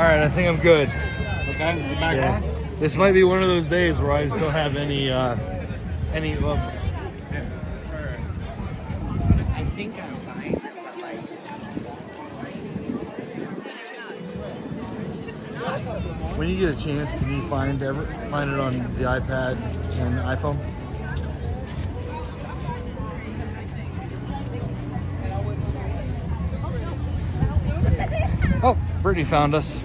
right, I think I'm good. Okay, you back on? This might be one of those days where I just don't have any looks. I think I'm fine. When you get a chance, can you find it on the iPad and iPhone? Oh, Brittany found us.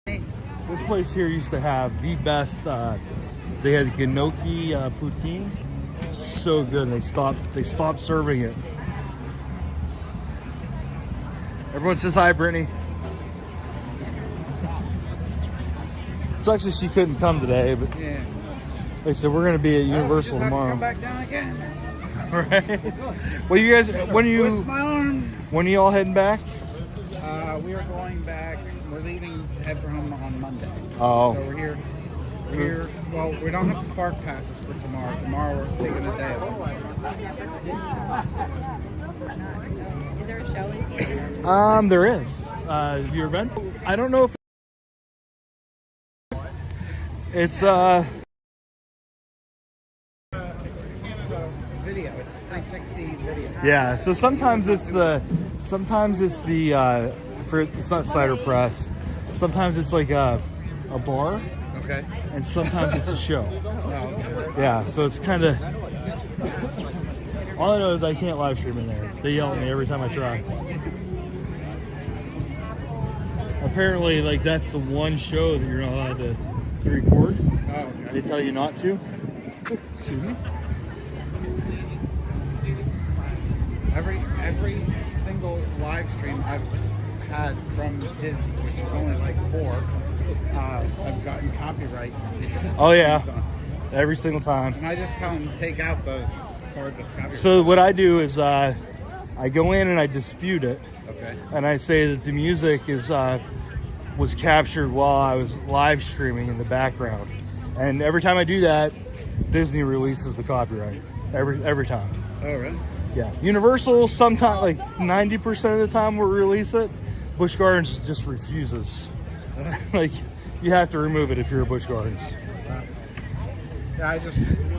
This place here used to have the best. They had gnocchi poutine, so good. They stopped serving it. Everyone says hi, Brittany. Sucks that she couldn't come today, but Yeah. they said we're going to be at Universal tomorrow. Come back down again. Right. Well, you guys, when are you all heading back? We are going back. We're leaving to head for home on Monday. Oh. So we're here. Well, we don't have park passes for tomorrow. Tomorrow we're taking a day off. Is there a show in here? There is. Have you ever been? I don't know if it's Video. It's 360 video. yeah. So sometimes it's the it's not cider press. Sometimes it's like a bar, Okay. and sometimes it's a show. Oh, Yeah. So it's kind of. All I know is I can't live stream in there. They yell at me every time I try. Apparently, like that's the one show that you're not allowed to record. Oh, okay. They tell you not to. Excuse me. Every single live stream I've had from Disney, which is only like 4, I've gotten copyright. Oh yeah, on. every single time. And I just tell them to take out the part of copyright. So what I do is I go in and I dispute it, Okay. and I say that the music was captured while I was live streaming in the background, and every time I do that, Disney releases the copyright every time. Oh, really? Yeah, Universal sometimes like 90% of the time will release it. Busch Gardens just refuses. Like you have to remove it if you're a Busch Gardens. Yeah,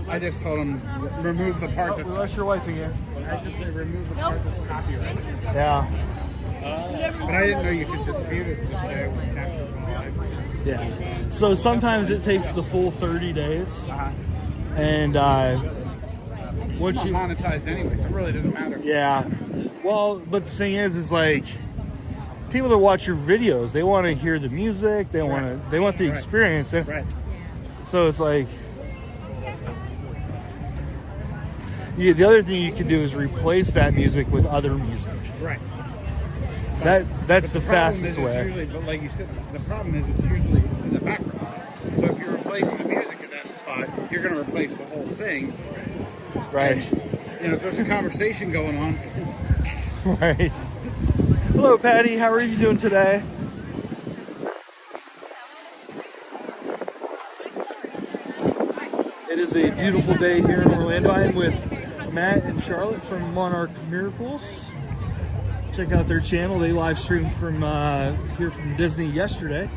I just told them remove the part that's. Rush your wife again. I just say remove the part that's copyrighted. Yeah. But I didn't know you could dispute it. Just say it was captured live. Yeah. So sometimes it takes the full 30 days, and once It's you not monetized anyway, so it really doesn't matter. yeah. Well, but the thing is like people that watch your videos, they want to hear the music, they want the experience, and Right. so it's like. Yeah, the other thing you can do is replace that music with other music. Right. That's the problem fastest is way. Usually, but like you said, the problem is it's usually in the background. So if you replace the music in that spot, you're going to replace the whole thing. Right. And, if there's a conversation going on. Right. Hello, Patty. How are you doing today? It is a beautiful day here in Orlando. I'm with Matt and Charlotte from Monarch Miracles. Check out their channel. They live streamed from here from Disney yesterday.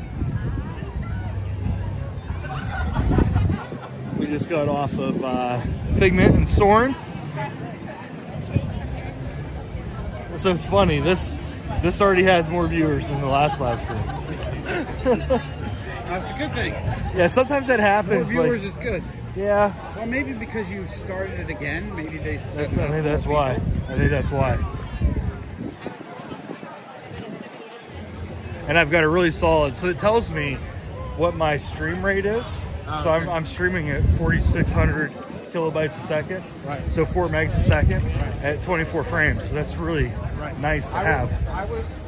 We just got off of Figment and Soarin'. So it's funny. This already has more viewers than the last live stream. That's a good thing. Yeah, sometimes that happens. More viewers like, is good. yeah. Well, maybe because you started it again. Maybe they. I think that's why. I think that's why. And I've got a really solid. So it tells me what my stream rate is. So okay. I'm streaming at 4,600 kilobytes a second. Right. So 4 megs a second at 24 frames. So that's really nice to have. I was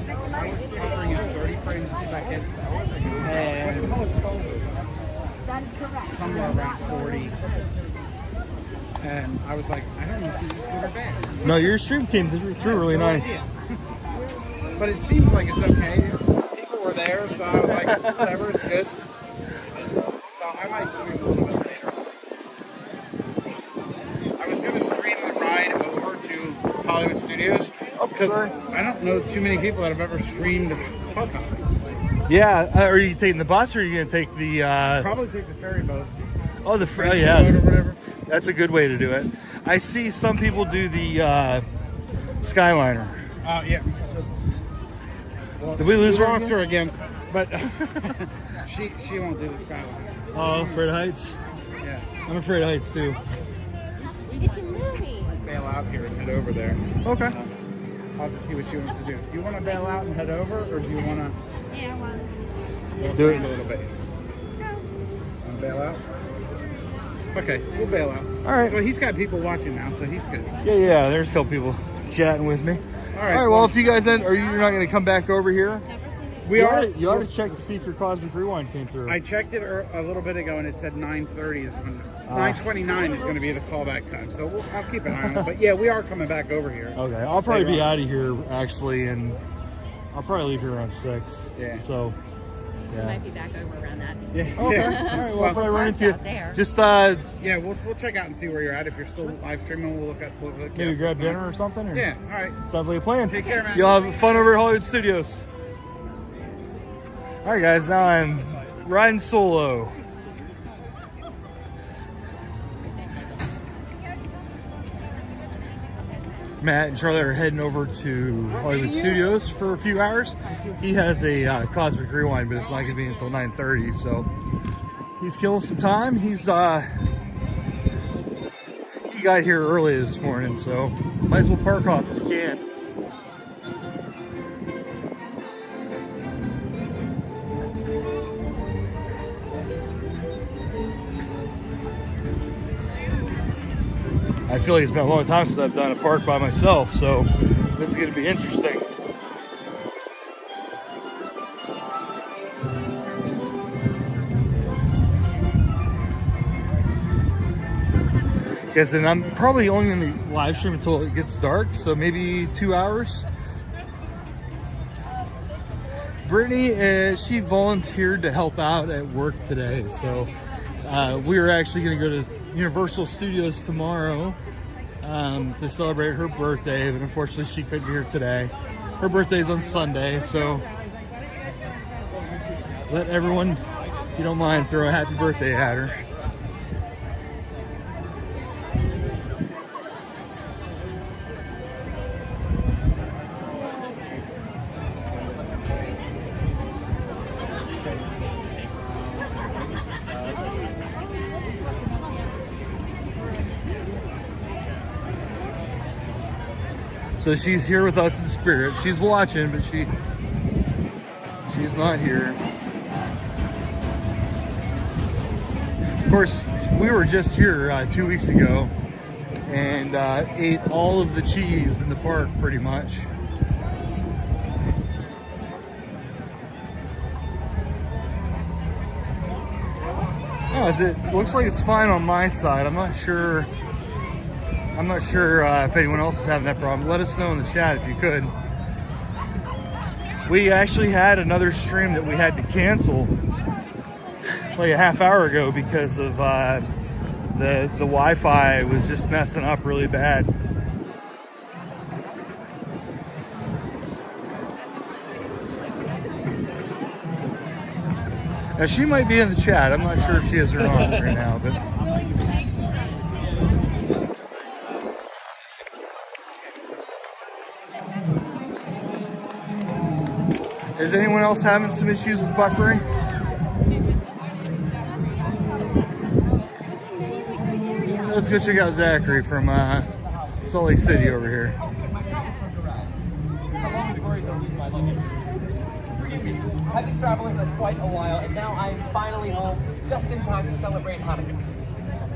covering at 30 frames a second and somewhere around 40. And I was like, I don't know if this is good or bad. No, your stream came through really nice. But it seems like it's okay. People were there, so I was like, whatever, it's good. So I might stream a little bit later. I was going to stream the ride over to Hollywood Studios. Okay. because I don't know too many people that have ever streamed park hopping. Yeah, are you taking the bus or are you going to take the... Probably take the ferry boat. Oh, the ferry, Boat or yeah. whatever. That's a good way to do it. I see some people do the Skyliner. Yeah. Well, Did we lose her lost again? her again, but she won't do the skyline. Oh, afraid of heights? Yeah. I'm afraid of heights too. It's a movie. Bail out here and head over there. Okay. I'll have to see what she wants to do. Do you want to bail out and head over, or do you want to Yeah, well. Do it. a little bit? No. Want to bail out? Okay, we'll bail out. All right. Well, he's got people watching now, so he's good. Yeah, there's a couple people chatting with me. All right. Well, if you guys end, you're not going to come back over here? Never seen it. We are. You ought to check to see if your Cosmic Rewind came through. I checked it a little bit ago, and it said 9:30 is when 9:29 is going to be the callback time. So I'll keep an eye on it. But yeah, we are coming back over here. Okay, I'll probably Later be on. out of here actually, and I'll probably leave here around 6. Yeah. So, We yeah. might be back over around that. Yeah. Okay. All right. Well, if I run Park's into you, out there. just Yeah, we'll check out and see where you're at. If you're still live streaming, we'll look maybe grab dinner or something. Or? Yeah. All right. Sounds like a plan. Take care, man. You'll have fun over at Hollywood Studios. All right, guys. Now I'm riding solo. Matt and Charlotte are heading over to Hollywood Studios for a few hours. He has a Cosmic Rewind, but it's not going to be until 9:30. So he's killing some time. He got here early this morning, so might as well park hop if you can. I feel like it's been a long time since I've done a park by myself, so this is going to be interesting. Guys, and I'm probably only going to live stream until it gets dark, so maybe 2 hours. Brittany, she volunteered to help out at work today, so we were actually going to go to Universal Studios tomorrow to celebrate her birthday, but unfortunately she couldn't be here today. Her birthday's on Sunday, so let everyone, if you don't mind, throw a happy birthday at her. So she's here with us in spirit. She's watching, but she's not here. Of course, we were just here 2 weeks ago and ate all of the cheese in the park pretty much. Oh, it looks like it's fine on my side. I'm not sure if anyone else is having that problem. Let us know in the chat if you could. We actually had another stream that we had to cancel like a half hour ago because of the Wi-Fi was just messing up really bad. Now she might be in the chat. I'm not sure if she is or not right now, but. Is anyone else having some issues with buffering? Let's go check out Zachary from Salt Lake City over here. I've been traveling for quite a while, and now I'm finally home, just in time to celebrate Hanukkah.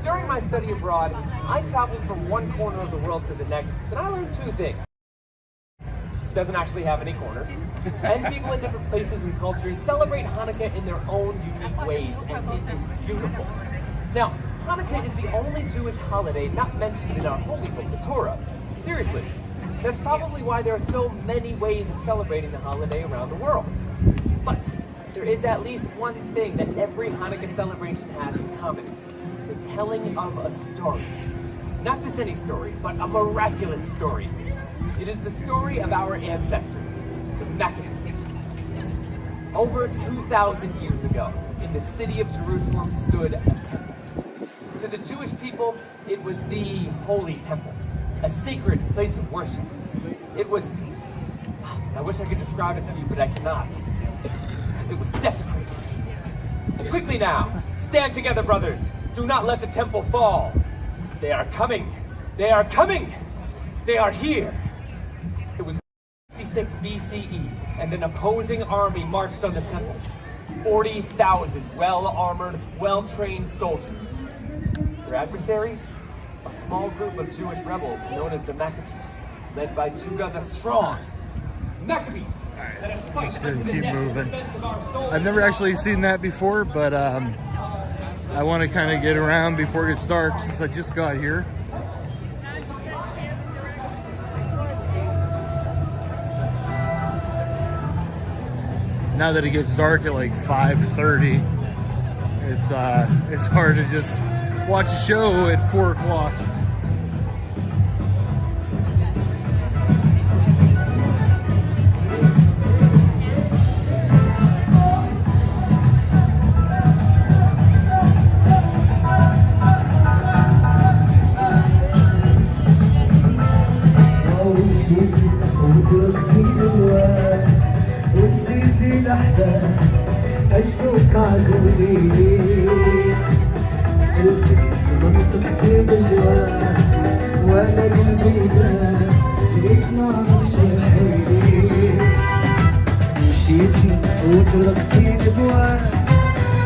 During my study abroad, I traveled from one corner of the world to the next, and I learned two things. Doesn't actually have any corners, and people in different places and cultures celebrate Hanukkah in their own unique ways, and it is beautiful. Now, Hanukkah is the only Jewish holiday not mentioned in our holy book, the Torah. Seriously, that's probably why there are so many ways of celebrating the holiday around the world. But there is at least one thing that every Hanukkah celebration has in common: the telling of a story. Not just any story, but a miraculous story. It is the story of our ancestors, the Maccabees. Over 2,000 years ago, in the city of Jerusalem stood a temple. To the Jewish people, it was the Holy Temple, a sacred place of worship. It was, I wish I could describe it to you, but I cannot, because it was desecrated. Quickly now, stand together, brothers. Do not let the temple fall. They are coming. They are coming. They are here. It was 66 BCE, and an opposing army marched on the temple. 40,000 well-armored, well-trained soldiers. Their adversary? A small group of Jewish rebels known as the Maccabees, led by Judah the Strong. Maccabees! Let's go keep moving. I've never actually seen that before, but I want to kind of get around before it gets dark since I just got here. Now that it gets dark at like 5:30, it's hard to just watch a show at 4 o'clock. أشوق عقولي سألتك منطق في بجوار وأنا قلبي بان ليك ما أعرفش حيلي مشيتي وطلقتي الأبواب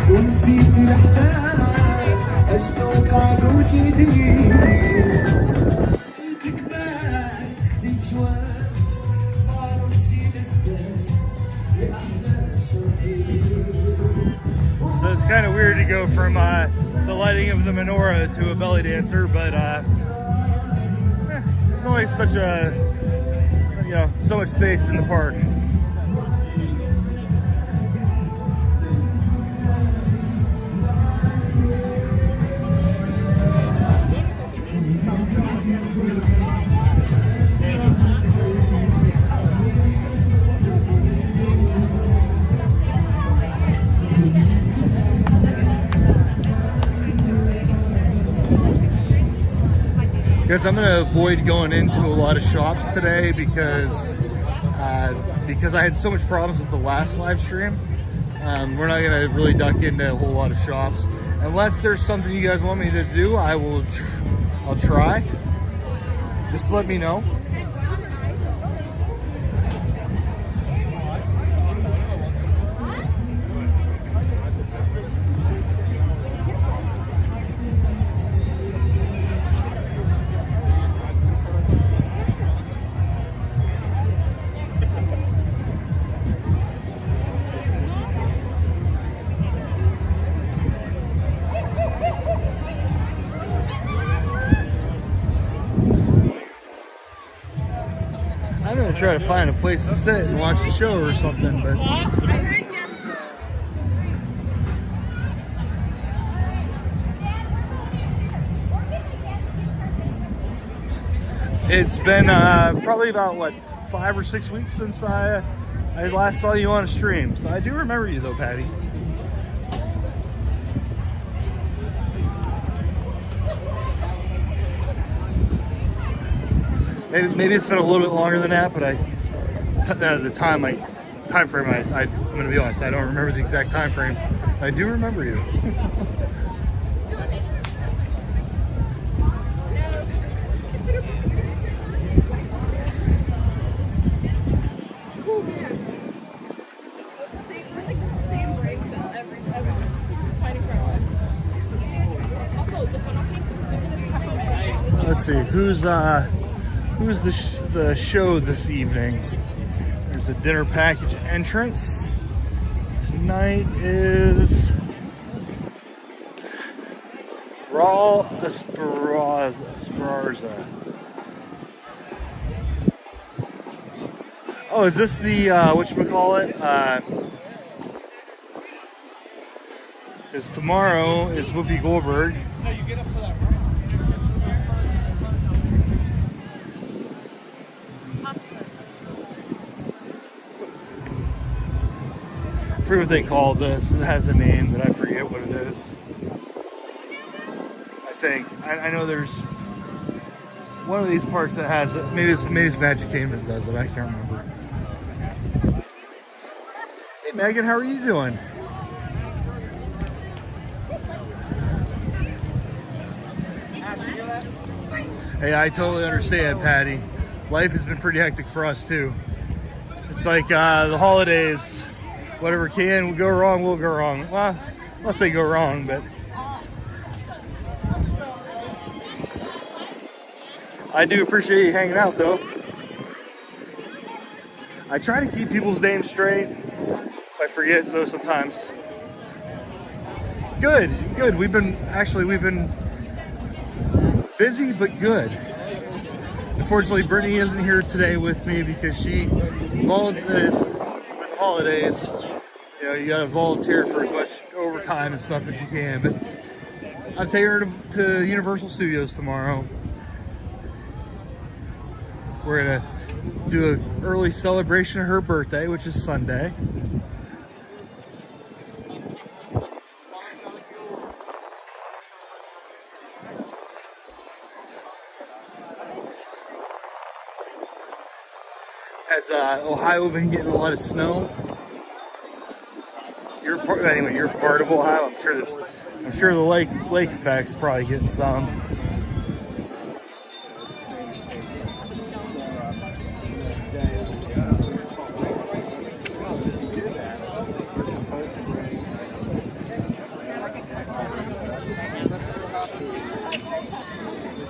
ونسيتي الأحباب أشوق عقولي سألتك بالك خديت جواب ما عرفتش الأسباب لأحلام شوقي. So it's kind of weird to go from the lighting of the menorah to a belly dancer, but it's only such a, so much space in the park. Guys, I'm gonna avoid going into a lot of shops today because I had so much problems with the last live stream. We're not gonna really duck into a whole lot of shops unless there's something you guys want me to do. I'll try. Just let me know. I'm gonna try to find a place to sit and watch a show or something, but it's been probably about 5 or 6 weeks since I last saw you on a stream. So I do remember you though, Patty. Maybe it's been a little bit longer than that, but the time frame. I'm gonna be honest, I don't remember the exact time frame. I do remember you. Let's see, who's the show this evening? There's a dinner package entrance. Tonight is Raw Esparza. Oh, is this the whatchamacallit? Because tomorrow is Whoopi Goldberg. No, you get up for that. forget what they call this. It has a name, but I forget what it is. I think I know there's one of these parks that has it. Maybe it's Magic Kingdom that does it. I can't remember. Hey Megan, how are you doing? Hey, I totally understand, Patty. Life has been pretty hectic for us too. It's like the holidays. Whatever can go wrong will go wrong. Well, I'll say go wrong, but I do appreciate you hanging out though. I try to keep people's names straight. If I forget, so sometimes. Good. We've been busy but good. Unfortunately, Brittany isn't here today with me because she volunteered with holidays. You know, you gotta volunteer for as much overtime and stuff as you can. But I'm taking her to Universal Studios tomorrow. We're gonna do an early celebration of her birthday, which is Sunday. Has Ohio been getting a lot of snow? You're part of Ohio. I'm sure the lake effect's probably getting some.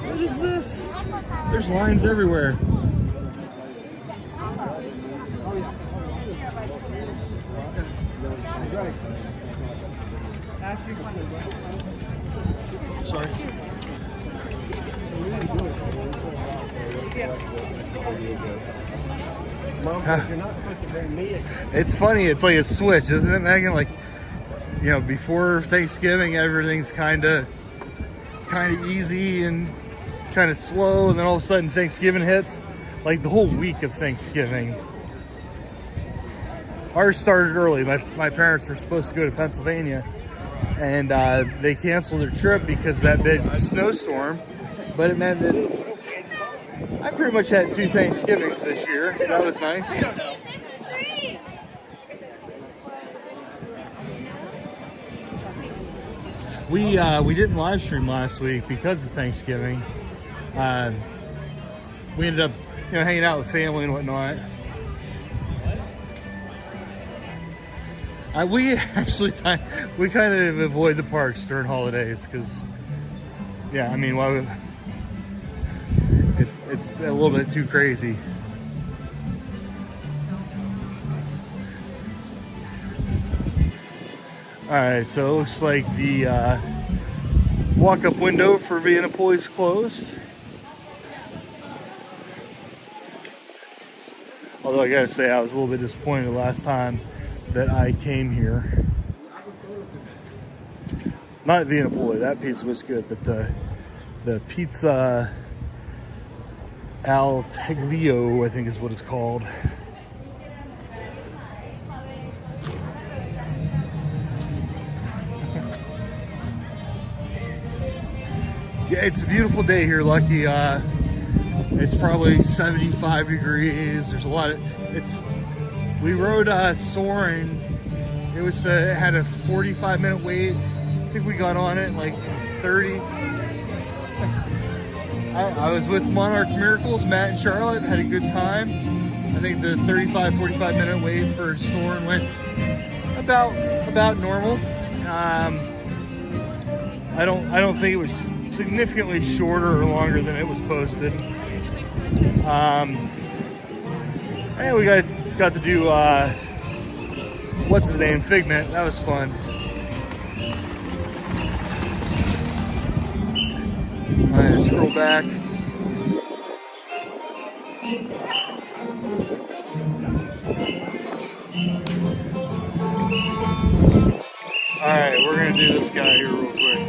What is this? There's lines everywhere. Sorry. It's funny. It's like a switch, isn't it, Megan? Like, you know, before Thanksgiving, everything's kind of easy and kind of slow, and then all of a sudden Thanksgiving hits. Like the whole week of Thanksgiving. Ours started early. My parents were supposed to go to Pennsylvania, and they canceled their trip because of that big snowstorm. But it meant that I pretty much had 2 Thanksgivings this year, so that was nice. We didn't live stream last week because of Thanksgiving. We ended up, you know, hanging out with family and whatnot. We actually we kind of avoid the parks during holidays because, yeah, I mean, it's a little bit too crazy. All right, so it looks like the walk-up window for Vienna Pool is closed. Although I gotta say, I was a little bit disappointed last time that I came here. Not Vienna Pool, that pizza was good, but the pizza al taglio, I think is what it's called. Yeah, it's a beautiful day here, Lucky. It's probably 75 degrees. There's a lot of we rode Soarin'. It had a 45-minute wait. I think we got on it in like 30. I was with Monarch Miracles, Matt and Charlotte, had a good time. I think the 45-minute wait for Soarin' went about normal. I don't think it was significantly shorter or longer than it was posted. And we got to do what's his name, Figment. That was fun. I'm gonna scroll back. All right, we're gonna do this guy here real quick.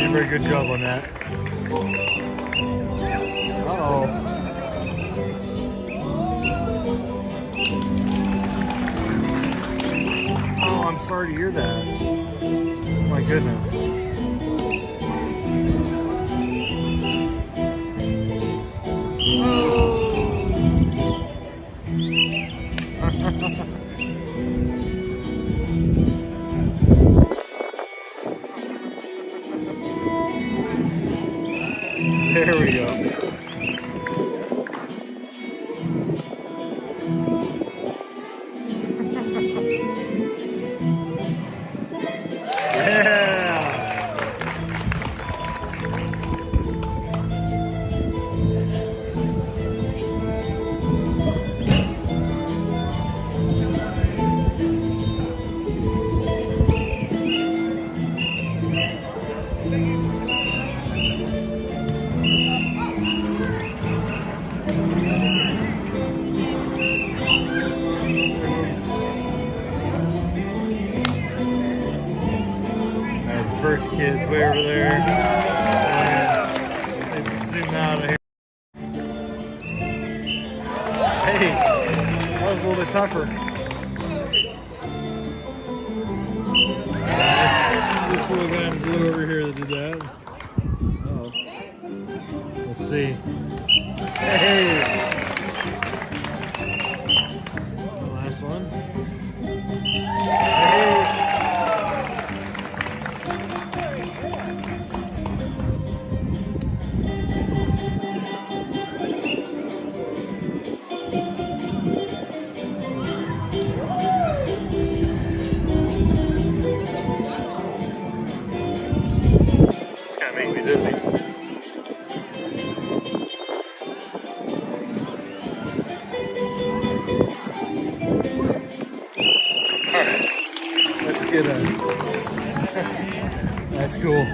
a very good job on that. Uh-oh. Oh, I'm sorry to hear that. My goodness. There we go. First kid's way over there. And zoom out of here. Hey, that was a little bit tougher. This little guy in blue over here that did that. Oh, let's see. Hey, the last one. Hey. Dizzy. Alright, let's get a. That's cool.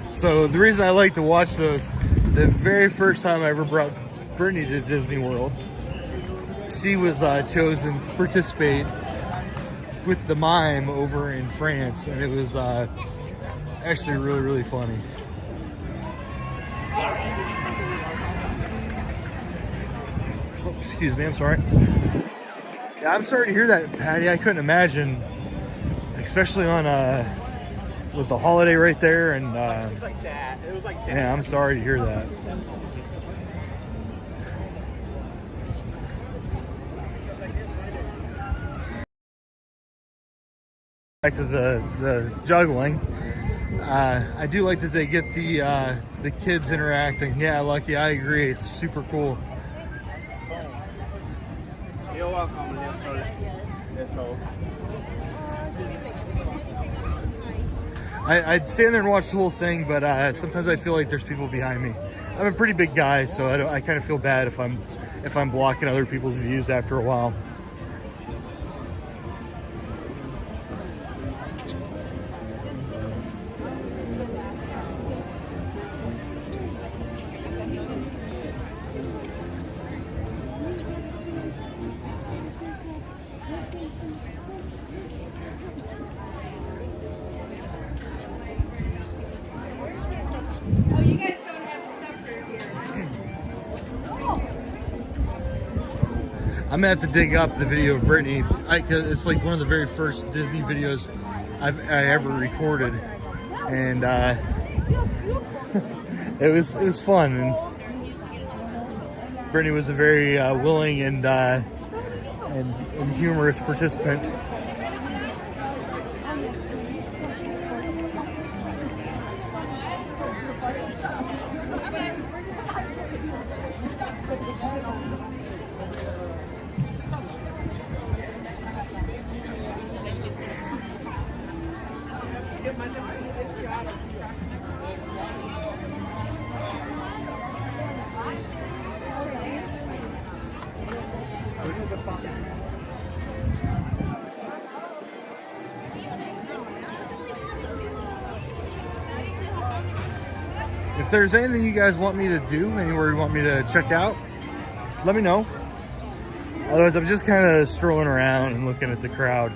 So, the reason I like to watch those, the very first time I ever brought Brittany to Disney World, she was chosen to participate with the mime over in France, and it was actually really, really funny. Oh, excuse me, I'm sorry. Yeah, I'm sorry to hear that, Patty. I couldn't imagine, especially on with the holiday right there, and It was like that. yeah, I'm sorry to hear that. Back to the juggling. I do like that they get the kids interacting. Yeah, Lucky, I agree. It's super cool. You're welcome. That's all. I'd stand there and watch the whole thing, but sometimes I feel like there's people behind me. I'm a pretty big guy, so I kind of feel bad if I'm blocking other people's views after a while. I'm gonna have to dig up the video of Brittany. It's like one of the very first Disney videos I ever recorded, and it was fun. And Brittany was a very willing and humorous participant. If there's anything you guys want me to do, anywhere you want me to check out, let me know. Otherwise, I'm just kind of strolling around and looking at the crowd.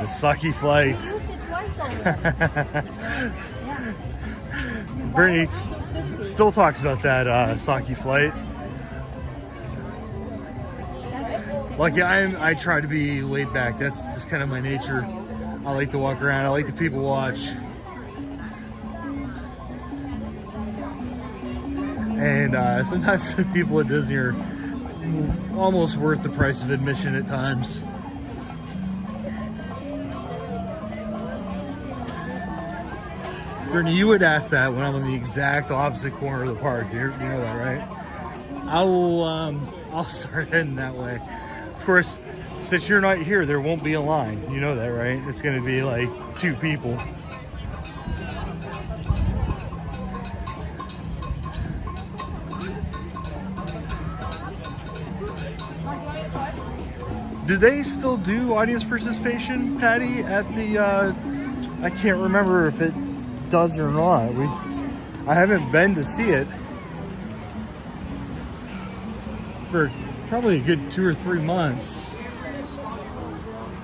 The sucky flight. I used it twice already. Brittany still talks about that Saki flight. Like I try to be laid back. That's just kind of my nature. I like to walk around. I like to people watch. And sometimes the people at Disney are almost worth the price of admission at times. Brittany, you would ask that when I'm on the exact opposite corner of the park. You know that, right? I'll start heading that way. Of course, since you're not here, there won't be a line. You know that, right? It's going to be like 2 people. Do they still do audience participation, Patty, at the, I can't remember if it does or not. I haven't been to see it for probably a good 2 or 3 months.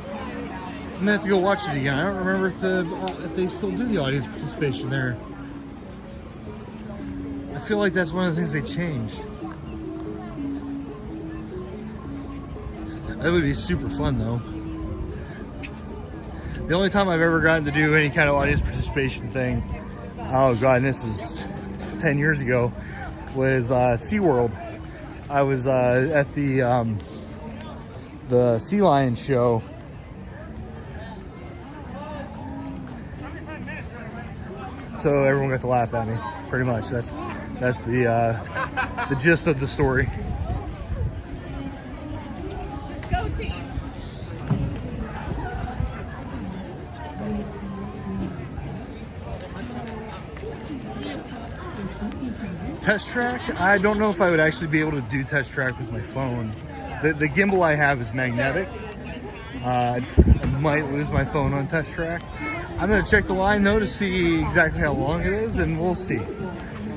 I'm gonna have to go watch it again. I don't remember if they still do the audience participation there. I feel like that's one of the things they changed. That would be super fun though. The only time I've ever gotten to do any kind of audience participation thing, oh god, and this was 10 years ago, was SeaWorld. I was at the Sea Lion show. So everyone got to laugh at me, pretty much. That's the gist of the story. Go team. Test track, I don't know if I would actually be able to do test track with my phone. The gimbal I have is magnetic. I might lose my phone on test track. I'm gonna check the line though to see exactly how long it is, and we'll see.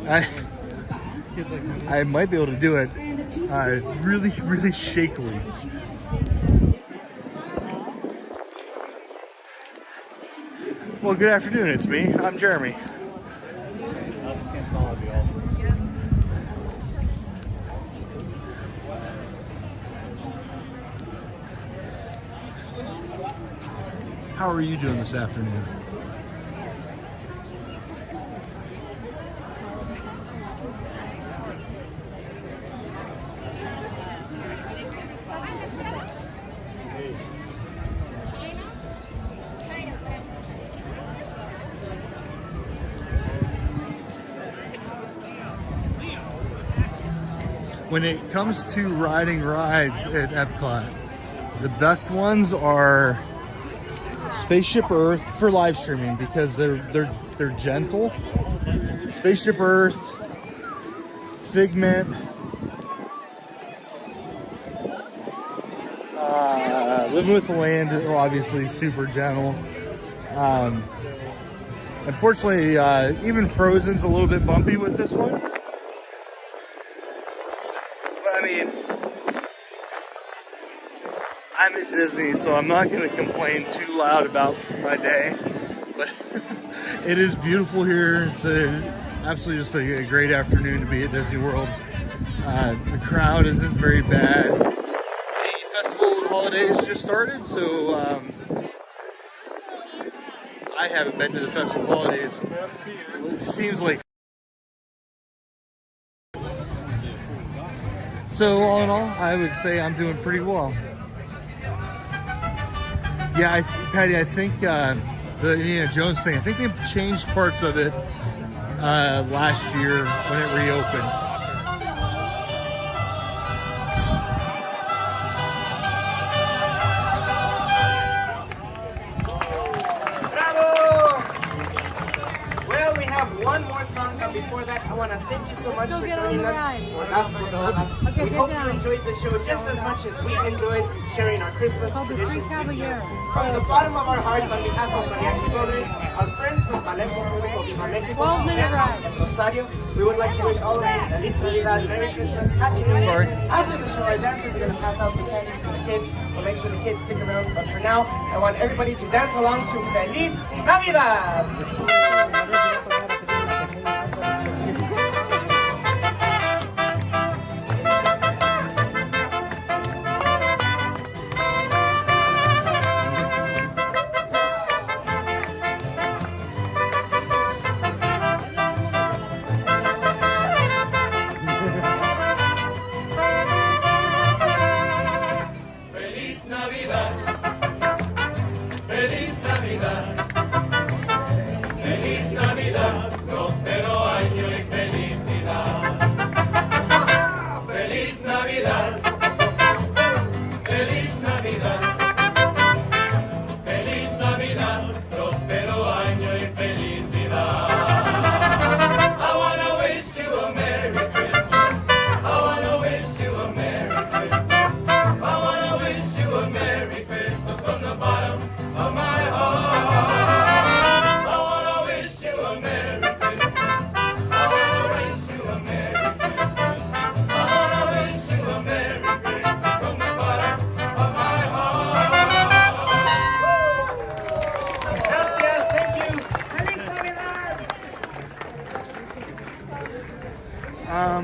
I might be able to do it really, really shakily. Well, good afternoon, it's me. I'm Jeremy. How are you doing this afternoon? When it comes to riding rides at EPCOT, the best ones are Spaceship Earth for live streaming because they're gentle. Spaceship Earth, Figment, Living with the Land, obviously super gentle. Unfortunately, even Frozen's a little bit bumpy with this one. But I mean, I'm at Disney, so I'm not going to complain too loud about my day, but it is beautiful here. It's absolutely just a great afternoon to be at Disney World. The crowd isn't very bad. The festival of holidays just started, so I haven't been to the festival of holidays. It seems like. So all in all, I would say I'm doing pretty well. Yeah, Patty, I think the Indiana Jones thing, I think they've changed parts of it last year when it reopened. Well, we have one more song, but before that, I want to thank you so much for joining us for Gospel Songs. We hope you enjoyed the show just as much as we enjoyed sharing our Christmas traditions with you. From the bottom of our hearts, on behalf of Mariachi Brotherhood, our friends from Balesco Público Viva Mexico, and Rosario, we would like to wish all of you Feliz Navidad, Merry Christmas, Happy New Year. Sorry. After the show, our dancers are going to pass out some candies to the kids, so make sure sure the kids stick around. But for now, I want everybody to dance along to Feliz Navidad!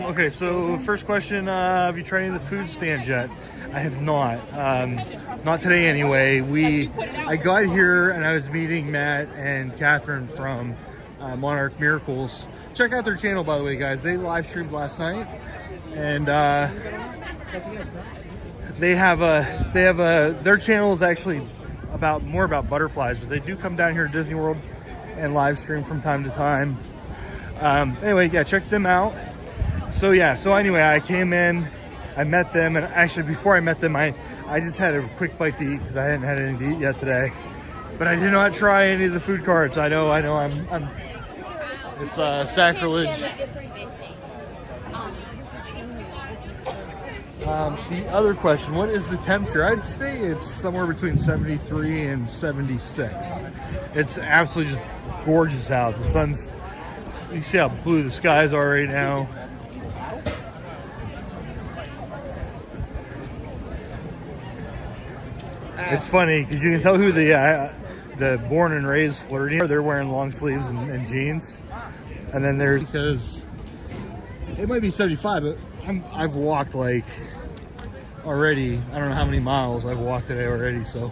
Okay, so first question, have you tried any of the food stands yet? I have not. Not today anyway. I got here and I was meeting Matt and Catherine from Monarch Miracles. Check out their channel, by the way, guys. They live streamed last night, and their channel is actually more about butterflies, but they do come down here to Disney World and live stream from time to time. Anyway, yeah, check them out. So anyway, I came in, I met them, and actually before I met them, I just had a quick bite to eat because I hadn't had anything to eat yet today. But I did not try any of the food carts. I know, it's sacrilege. The other question, what is the temperature? I'd say it's somewhere between 73 and 76. It's absolutely just gorgeous out. The sun's, you see how blue the skies are right now. It's funny because you can tell who the born and raised Floridians are. They're wearing long sleeves and jeans. And then there's, because it might be 75, but I've walked like already, I don't know how many miles I've walked today already, so.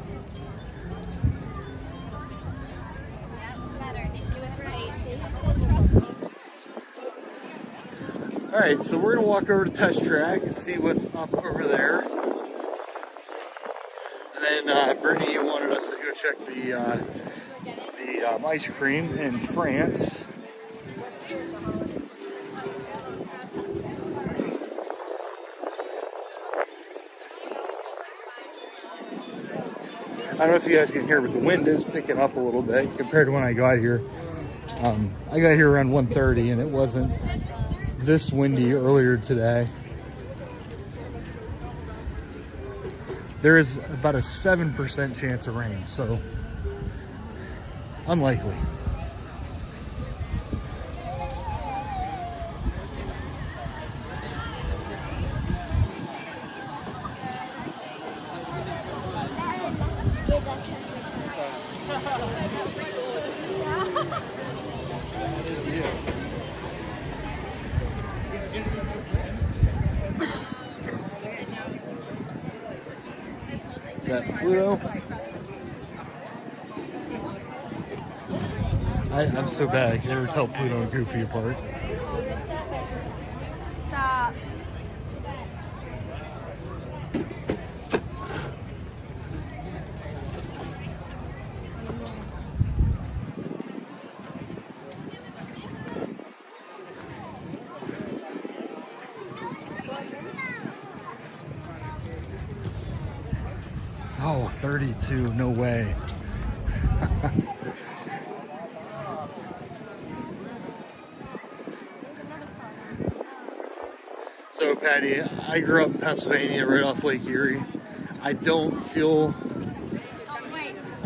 All right, so we're gonna walk over to Test Track and see what's up over there. And then Brittany wanted us to go check the ice cream in France. I don't know if you guys can hear, but the wind is picking up a little bit compared to when I got here. I got here around 1:30 and it wasn't this windy earlier today. There is about a 7% chance of rain, so unlikely. Is that Pluto? I'm so bad, I can never tell Pluto and Goofy apart. Stop. Oh, 32, no way. So, Patty, I grew up in Pennsylvania right off Lake Erie. I don't feel...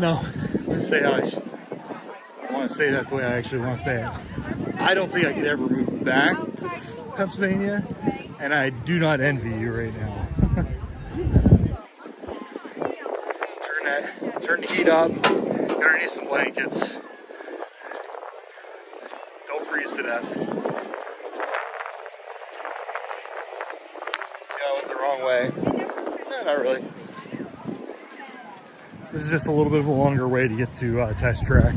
No, I'm going to say how I want to say that the way I actually want to say it. I don't think I could ever move back to Pennsylvania, and I do not envy you right now. minute. Turn the heat up. Gonna need some blankets. Don't freeze to death. Yeah, I went the wrong way. No, not really. This is just a little bit of a longer way to get to test track.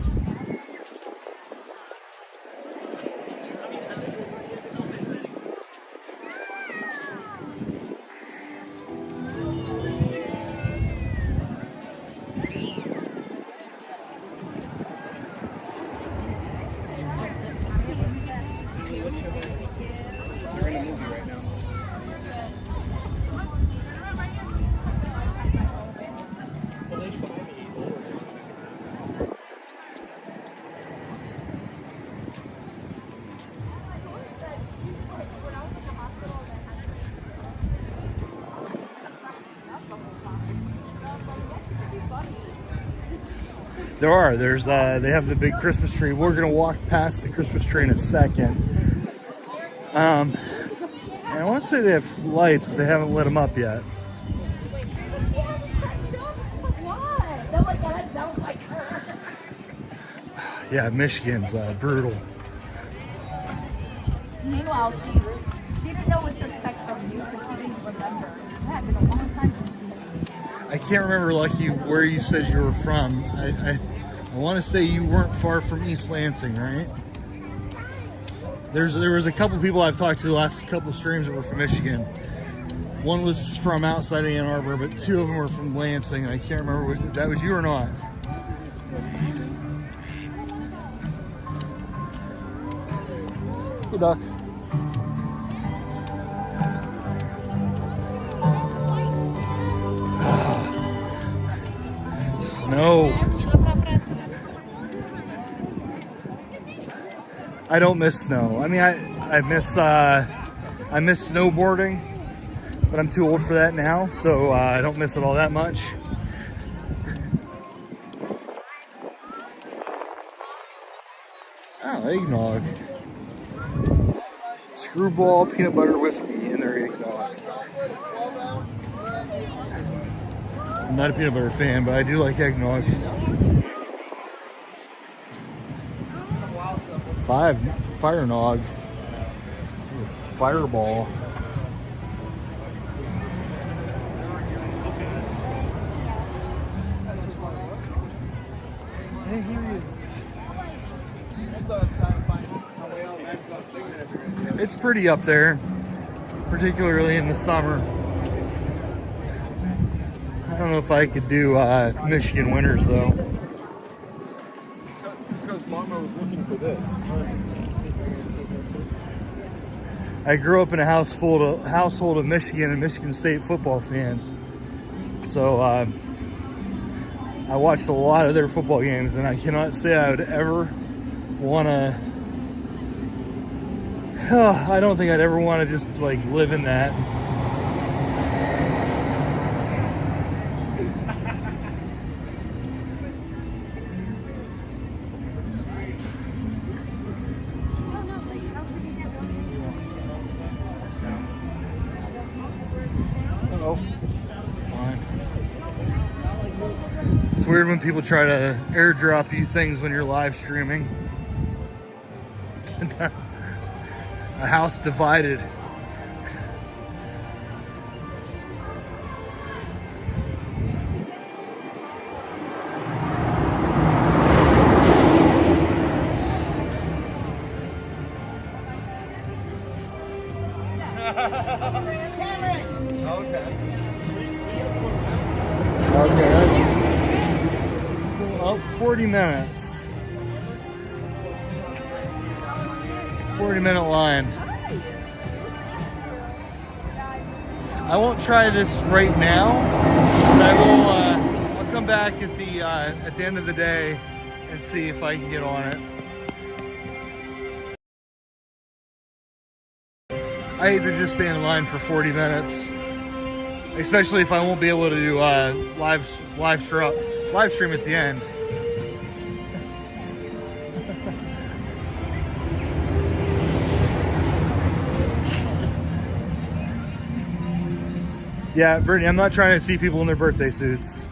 There's they have the big Christmas tree. We're gonna walk past the Christmas tree in a second. And I want to say they have lights, but they haven't lit them up yet. Yeah, Michigan's brutal. Meanwhile, she didn't know what to expect from you, so she didn't remember. It had been a long time since you. I can't remember, Lucky, where you said you were from. I want to say you weren't far from East Lansing, right? There was a couple people I've talked to the last couple of streams that were from Michigan. One was from outside of Ann Arbor, but two of them were from Lansing, and I can't remember if that was you or not. Hey, Doc. Snow. I don't miss snow. I mean, I miss snowboarding, but I'm too old for that now, so I don't miss it all that much. Oh, eggnog. Screwball peanut butter whiskey in their eggnog. I'm not a peanut butter fan, but I do like eggnog. 5 fire nog. Fireball. It's pretty up there, particularly in the summer. I don't know if I could do Michigan winters though. Because Mama was looking for this. I grew up in a household of Michigan and Michigan State football fans, so I watched a lot of their football games, and I cannot say I would ever want to. I don't think I'd ever want to just like live in that. It's weird when people try to airdrop you things when you're live streaming. A house divided. Okay. About 40 minutes. 40-minute line. I won't try this right now, but I will. I'll come back at the end of the day and see if I can get on it. I hate to just stand in line for 40 minutes, especially if I won't be able to do live stream at the end. Yeah, Brittany, I'm not trying to see people in their birthday suits.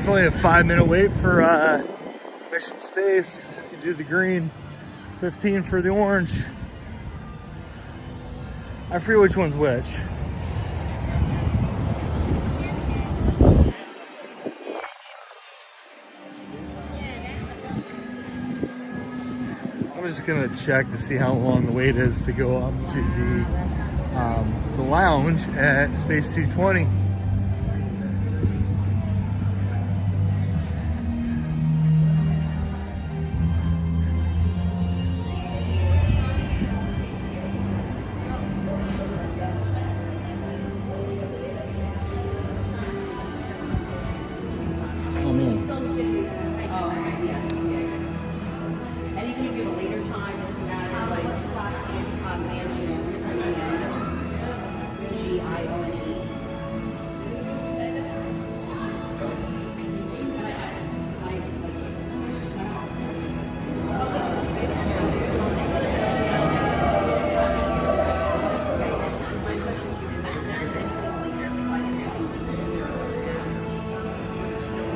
It's only a 5-minute wait for Mission Space if you do the green, 15 for the orange. I forget which one's which. I'm just gonna check to see how long the wait is to go up to the lounge at Space 220.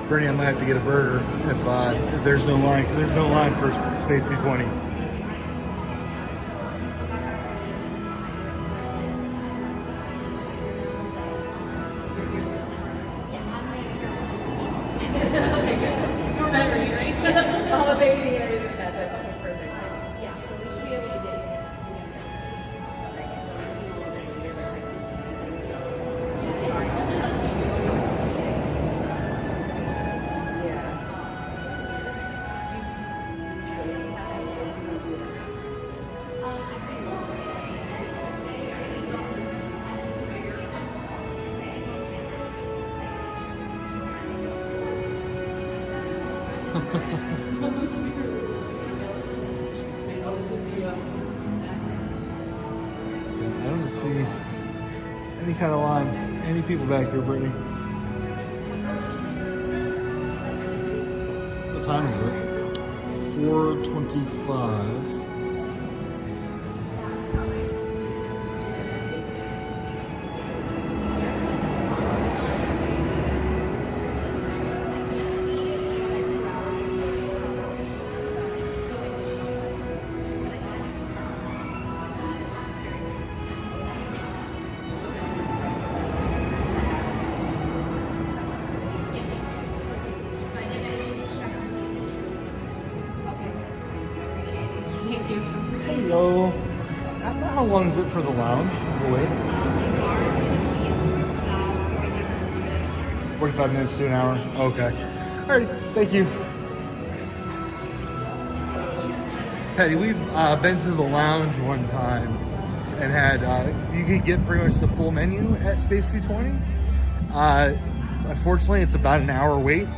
Brittany, I might have to get a burger if there's no line, because there's no line for Space 220. Yeah, so we should be able to get you next week. It only lets you do it once a day. I don't see any kind of line, any people back here, Brittany. What time is it? 4:25. Thank you. Hello. How long is it for the lounge? Wait. 45 minutes to an hour. Okay. Alrighty. Thank you. Patty, we've been to the lounge one time and had you could get pretty much the full menu at Space 220. Unfortunately, it's about an hour wait,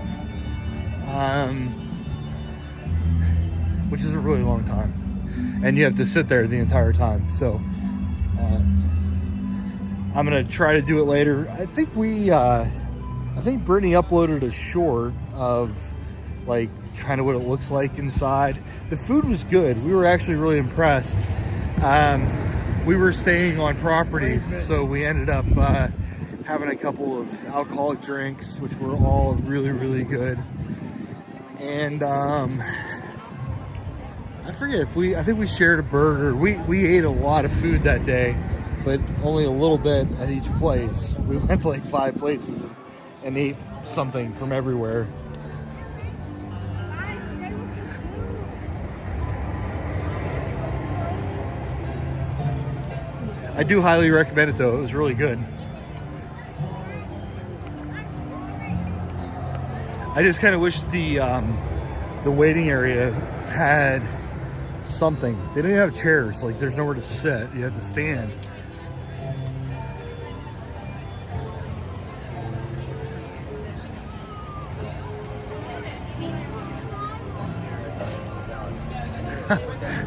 which is a really long time, and you have to sit there the entire time. So I'm gonna try to do it later. I think Brittany uploaded a short of like kind of what it looks like inside. The food was good. We were actually really impressed. We were staying on property, so we ended up having a couple of alcoholic drinks, which were all really, really good. And I forget if I think we shared a burger. We ate a lot of food that day, but only a little bit at each place. We went to like 5 places and ate something from everywhere. I do highly recommend it though. It was really good. I just kind of wish the waiting area had something. They didn't have chairs. Like there's nowhere to sit. You have to stand.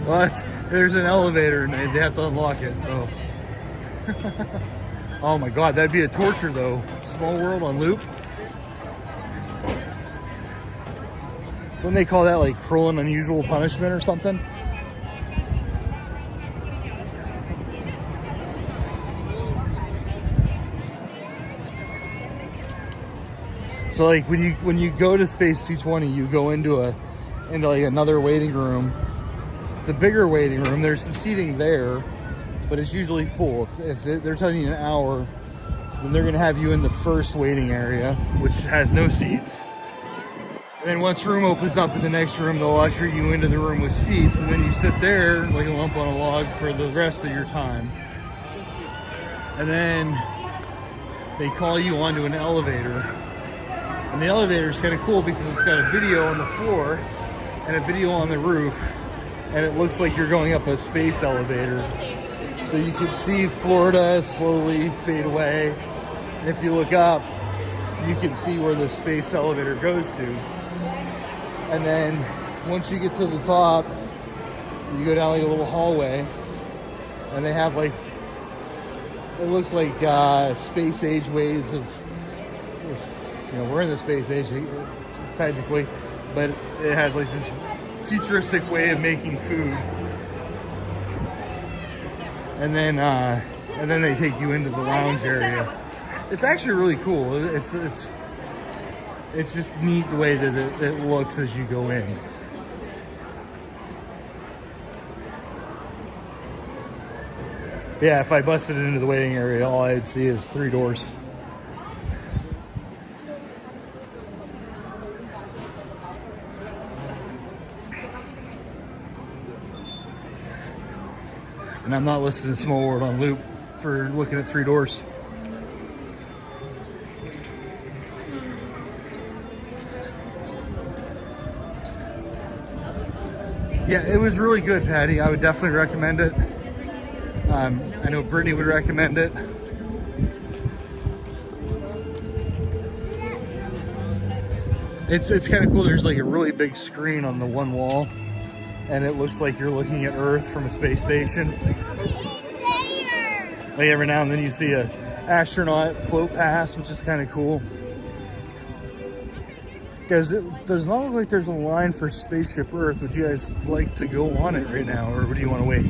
Well, there's an elevator and they have to unlock it, so. Oh my God, that'd be a torture though. Small World on loop. Wouldn't they call that like cruel and unusual punishment or something? So like when you go to Space 220, you go into like another waiting room. It's a bigger waiting room. There's some seating there, but it's usually full. If they're telling you an hour, then they're gonna have you in the first waiting area, which has no seats. And then once room opens up in the next room, they'll usher you into the room with seats, and then you sit there like a lump on a log for the rest of your time. And then they call you onto an elevator. And the elevator is kind of cool because it's got a video on the floor and a video on the roof, and it looks like you're going up a space elevator. So you can see Florida slowly fade away. And if you look up, you can see where the space elevator goes to. And then once you get to the top, you go down like a little hallway, and they have like, it looks like space age ways of, you know, we're in the space age technically, but it has like this futuristic way of making food. And then they take you into the lounge area. It's actually really cool. It's just neat the way that it looks as you go in. Yeah, if I busted into the waiting area, all I'd see is 3 doors. And I'm not listening to Small World on loop for looking at 3 doors. Yeah, it was really good, Patty. I would definitely recommend it. I know Brittany would recommend it. It's kind of cool. There's like a really big screen on the one wall, and it looks like you're looking at Earth from a space station. Like every now and then you see a astronaut float past, which is kind of cool. Guys, it does not look like there's a line for Spaceship Earth. Would you guys like to go on it right now, or do you want to wait?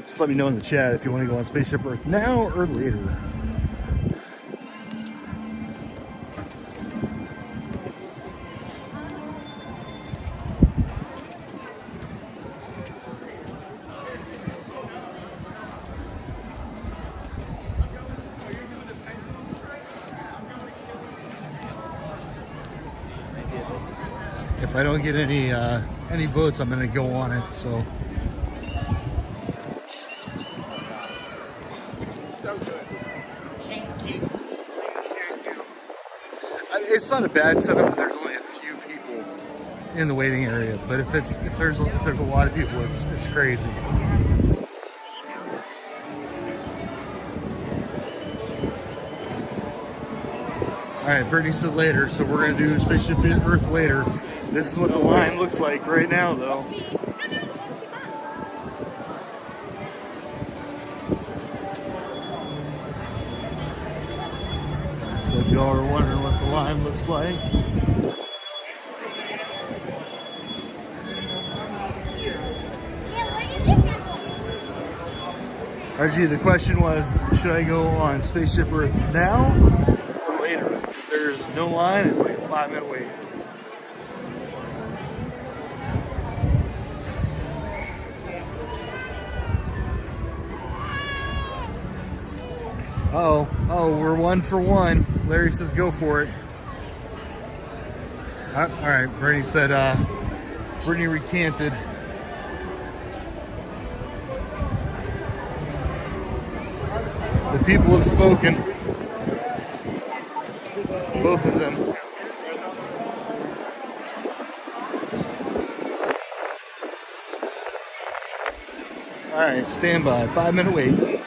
Just let me know in the chat if you want to go on Spaceship Earth now or later. If I don't get any votes, I'm gonna go on it. So. It's not a bad setup if there's only a few people in the waiting area, but if there's a lot of people, it's crazy. All right, Brittany said later, so we're gonna do Spaceship Earth later. This is what the line looks like right now, though. So if y'all are wondering what the line looks like. RG, the question was, should I go on Spaceship Earth now or later? Because there's no line, it's like a 5-minute wait. Oh, we're 1 for 1. Larry says go for it. All right, Brittany said, Brittany recanted. The people have spoken. Both of them. All right, stand by. 5-minute wait.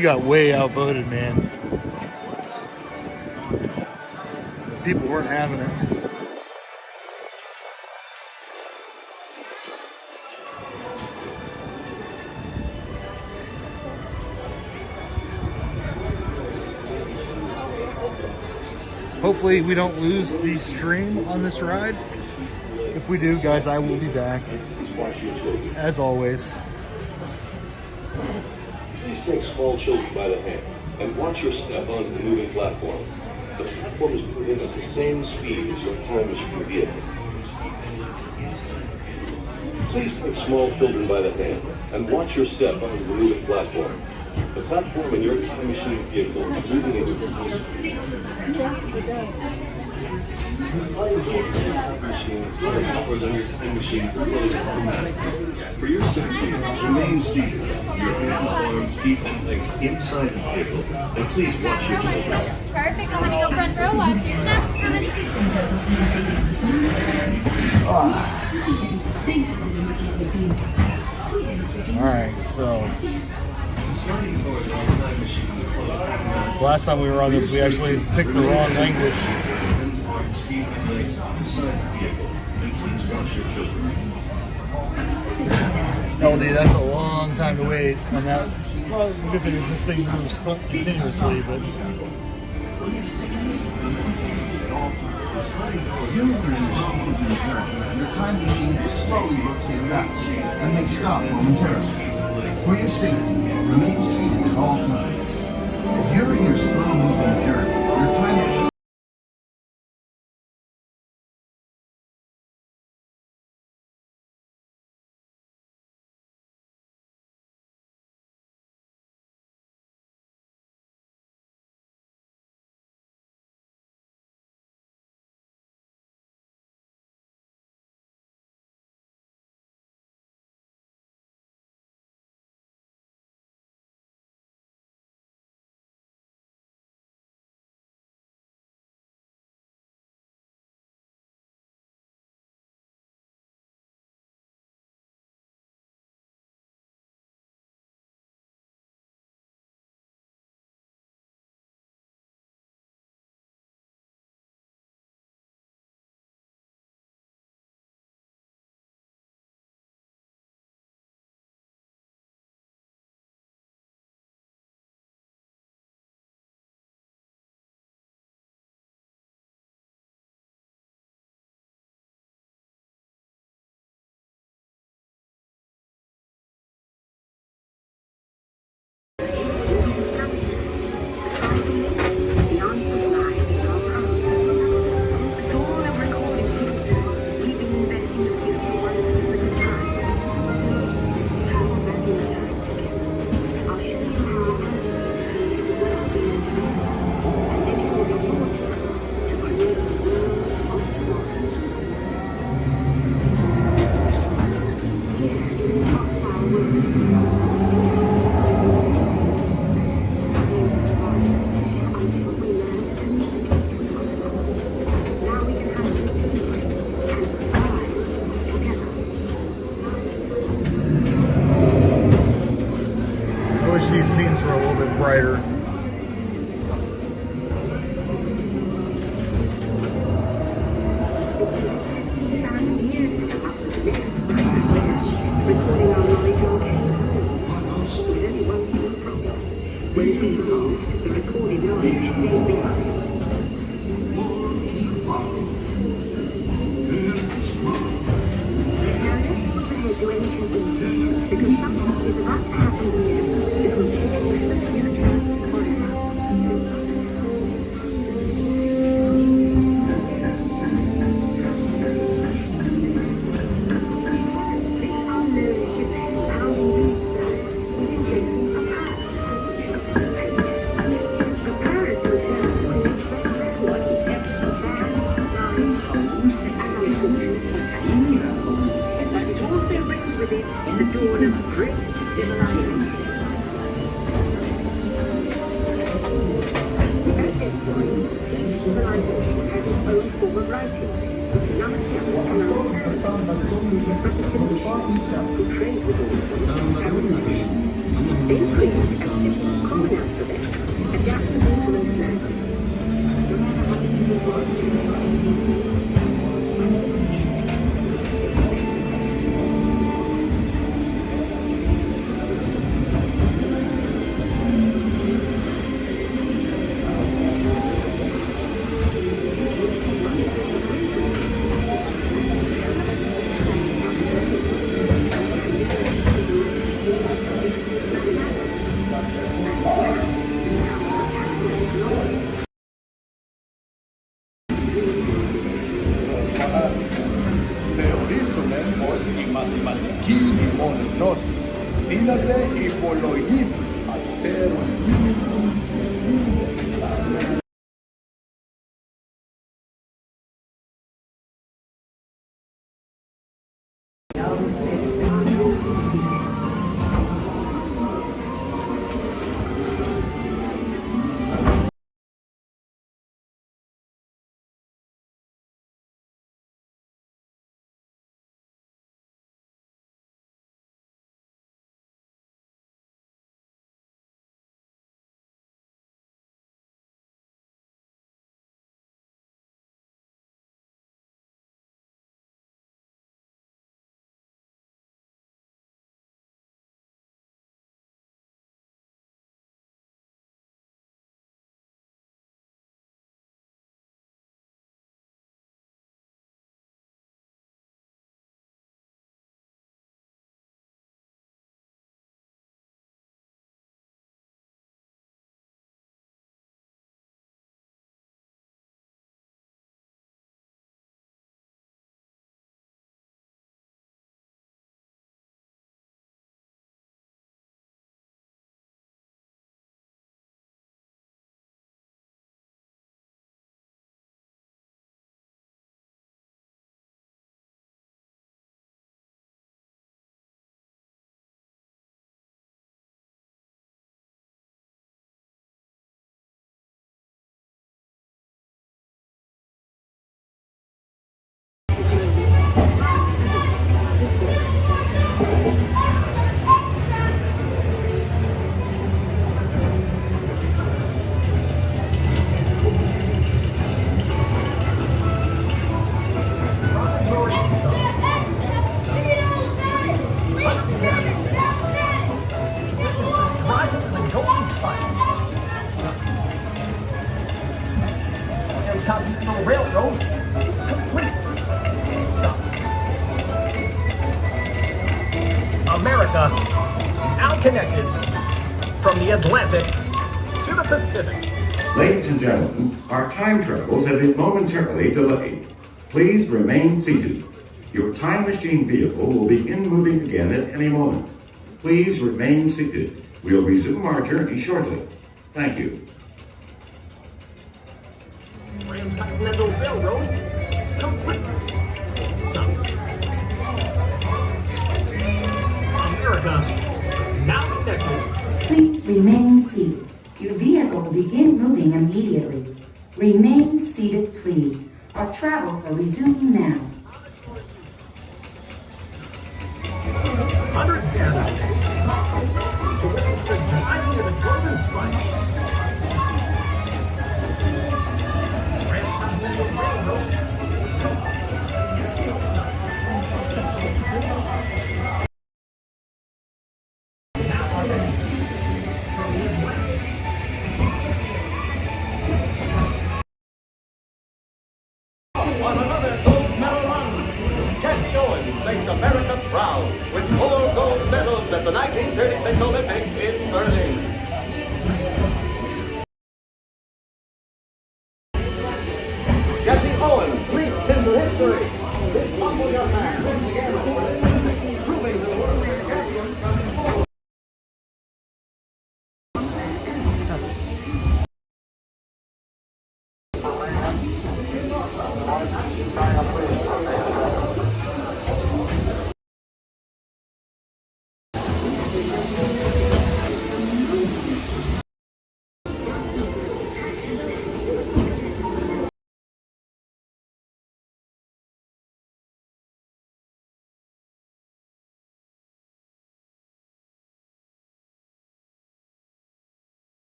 She got way outvoted, man. People weren't having it. Hopefully we don't lose the stream on this ride. If we do, guys, I will be back, as always. Please take small children by the hand and watch your step onto the moving platform. The platform is moving at the same speed as your time machine vehicle. Please take small children by the hand and watch your step onto the moving platform. The platform in your time machine vehicle is moving at your full speed. For your safety, remain seated. Your hands, arms, feet, and legs inside the vehicle, and please watch your children. Perfect. I'll have you go front row. Watch your steps. How many? All right, so last time we were on this, we actually picked the wrong language. LD, that's a long time to wait on that. Well, the good thing is this thing moves continuously, but Your time machine slowly rotates out and may stop momentarily. For your safety, remain seated at all times. During your slow-moving journey, your time machine these scenes were a little bit brighter. Θεωρήσουνε πως η μαθηματική γνώσης δύναται υπολογής αστέρων. Railroad complete. Stop. America now connected from the Atlantic to the Pacific. Ladies and gentlemen, our time travels have been momentarily delayed. Please remain seated. Your time machine vehicle will begin moving again at any moment. Please remain seated. We'll resume our journey shortly. Thank you. Transcontinental Railroad complete. Stop. America now connected. Please remain seated. Your vehicle will begin moving immediately. Remain seated, please. Our travels are resuming now. Hundreds gathered to witness the driving of the Golden Spike. On another gold medal run, Jackie Owens makes America proud with 4 gold medals at the 1936 Olympics in Berlin. Jackie Owens leaps into history. This humble young man wins again over the Olympics, proving to the world champions.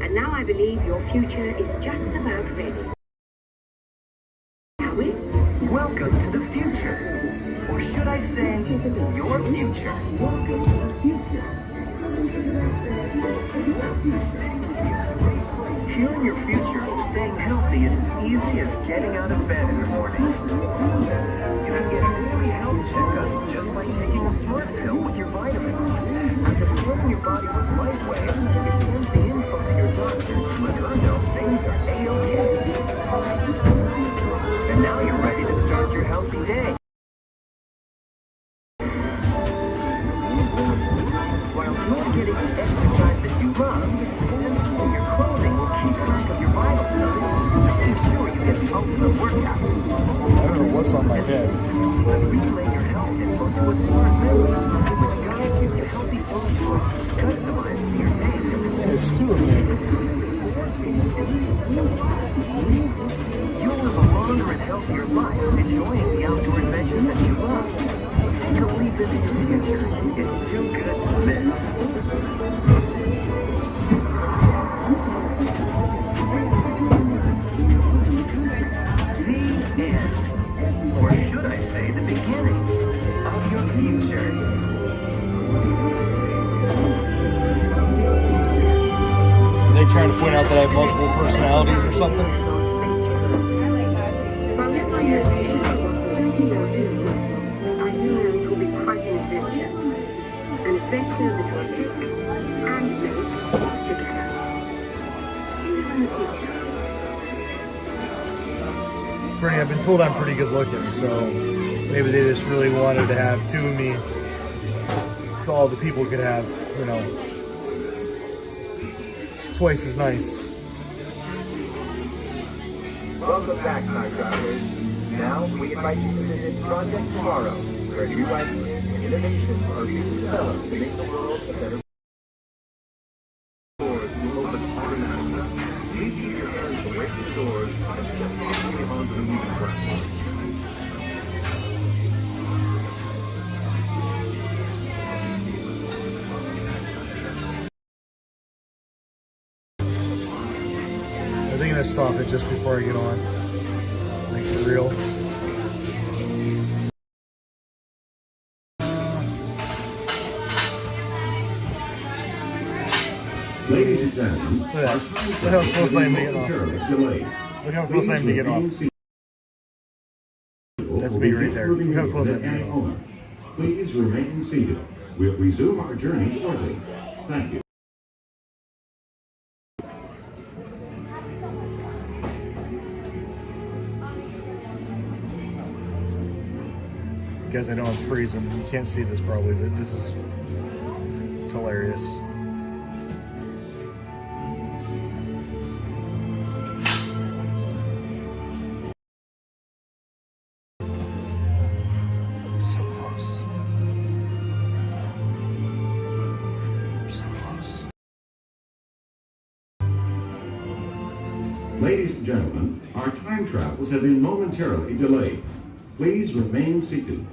And now I believe your future is just about ready. Shall we? Welcome to the future. Or should I say, your future. Here in your future, staying healthy is as easy as getting out of bed in the morning. You can get daily health checkups just by taking a smart pill with your vitamins. After scanning your body with light waves, it sends the info to your doctor to let her know things are A-OK. And now you're ready to start your healthy day. While you're getting the exercise that you love, sensors in your clothing will keep track of your vital signs, making sure you get the ultimate workout. I don't know what's on my head. Relay your health info to a smart memory, which guides you to healthy food choices customized to your taste. There's two of me. You'll live a longer and healthier life, enjoying the outdoor adventures that you love. So take a leap into your future. It's too good to miss. The end. Or should I say the beginning of your future. Are they trying to point out that I have multiple personalities or something? Bernie, I've been told I'm pretty good looking, so maybe they just really wanted to have two of me so all the people could have, you know, it's twice as nice. Welcome back, time travelers. Now we invite you to visit Project Tomorrow, where new ideas and innovations are being developed to make the world a better. Doors will open automatically. Please keep your hands away from the doors and step safely onto the moving platform. Are they gonna stop it just before I get on? Like for real? Ladies and gentlemen, Look at that. Look how close I am to get off. Look how close I am to get off. That's me right there. Look how close I am to get off. Please remain seated. We'll resume our journey shortly. Thank you. Guys, I know I'm freezing. You can't see this probably, but this is, it's hilarious. So close. So close. Ladies and gentlemen, our time travels have been momentarily delayed. Please remain seated.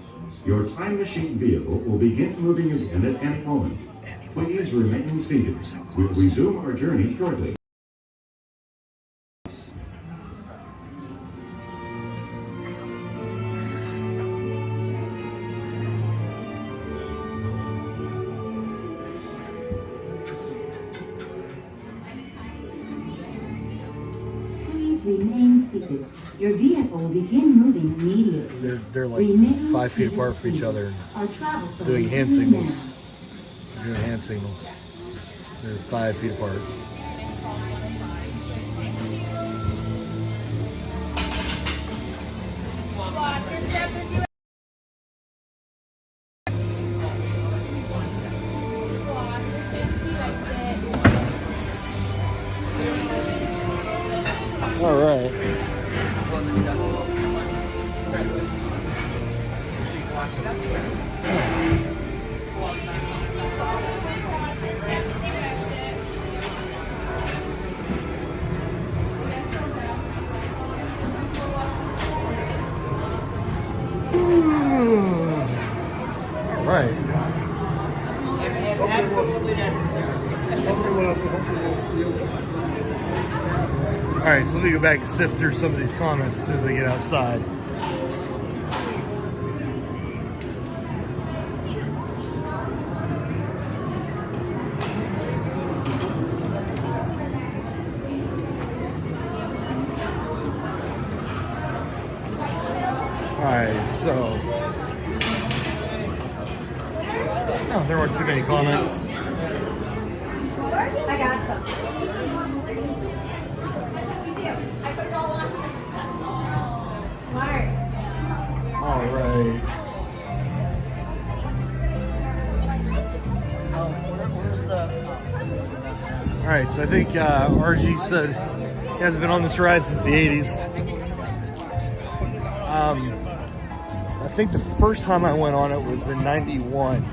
Your time machine vehicle will begin moving again at any moment. Please remain seated. We'll resume our journey shortly. Please remain seated. Your vehicle will begin moving immediately. They're like Remain 5 feet seated, apart from each please. other, Our travels are doing hand resuming signals. now. Doing hand signals. They're 5 feet apart. Watch your step as you watch your step as you exit. All right. So let me go back and sift through some of these comments as soon as I get outside. Alright, so oh, there weren't too many comments. I got some. Smart. Alright. Alright, so I think RG said he hasn't been on this ride since the 80s. I think the first time I went on it was in 91,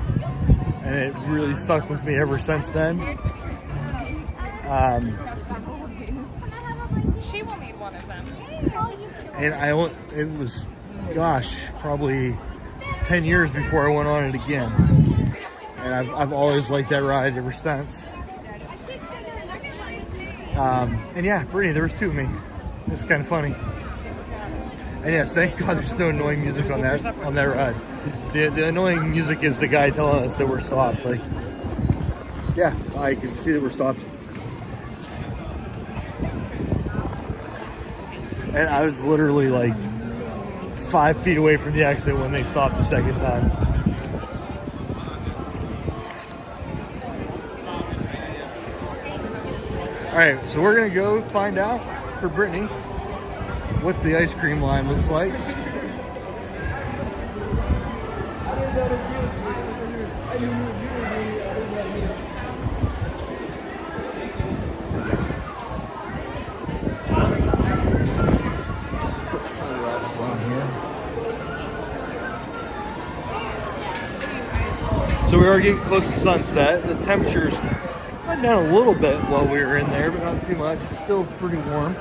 and it really stuck with me ever since then. She will need one of them. And it was, gosh, probably 10 years before I went on it again. And I've always liked that ride ever since. And yeah, Brittany, there was two of me. It's kind of funny. And yes, thank God there's no annoying music on that ride. The annoying music is the guy telling us that we're stopped. Like, yeah, I can see that we're stopped. And I was literally like 5 feet away from the exit when they stopped the second time. All right, so we're gonna go find out for Brittany what the ice cream line looks like. Put sunglasses on here. So we are getting close to sunset. The temperature's went down a little bit while we were in there, but not too much. It's still pretty warm.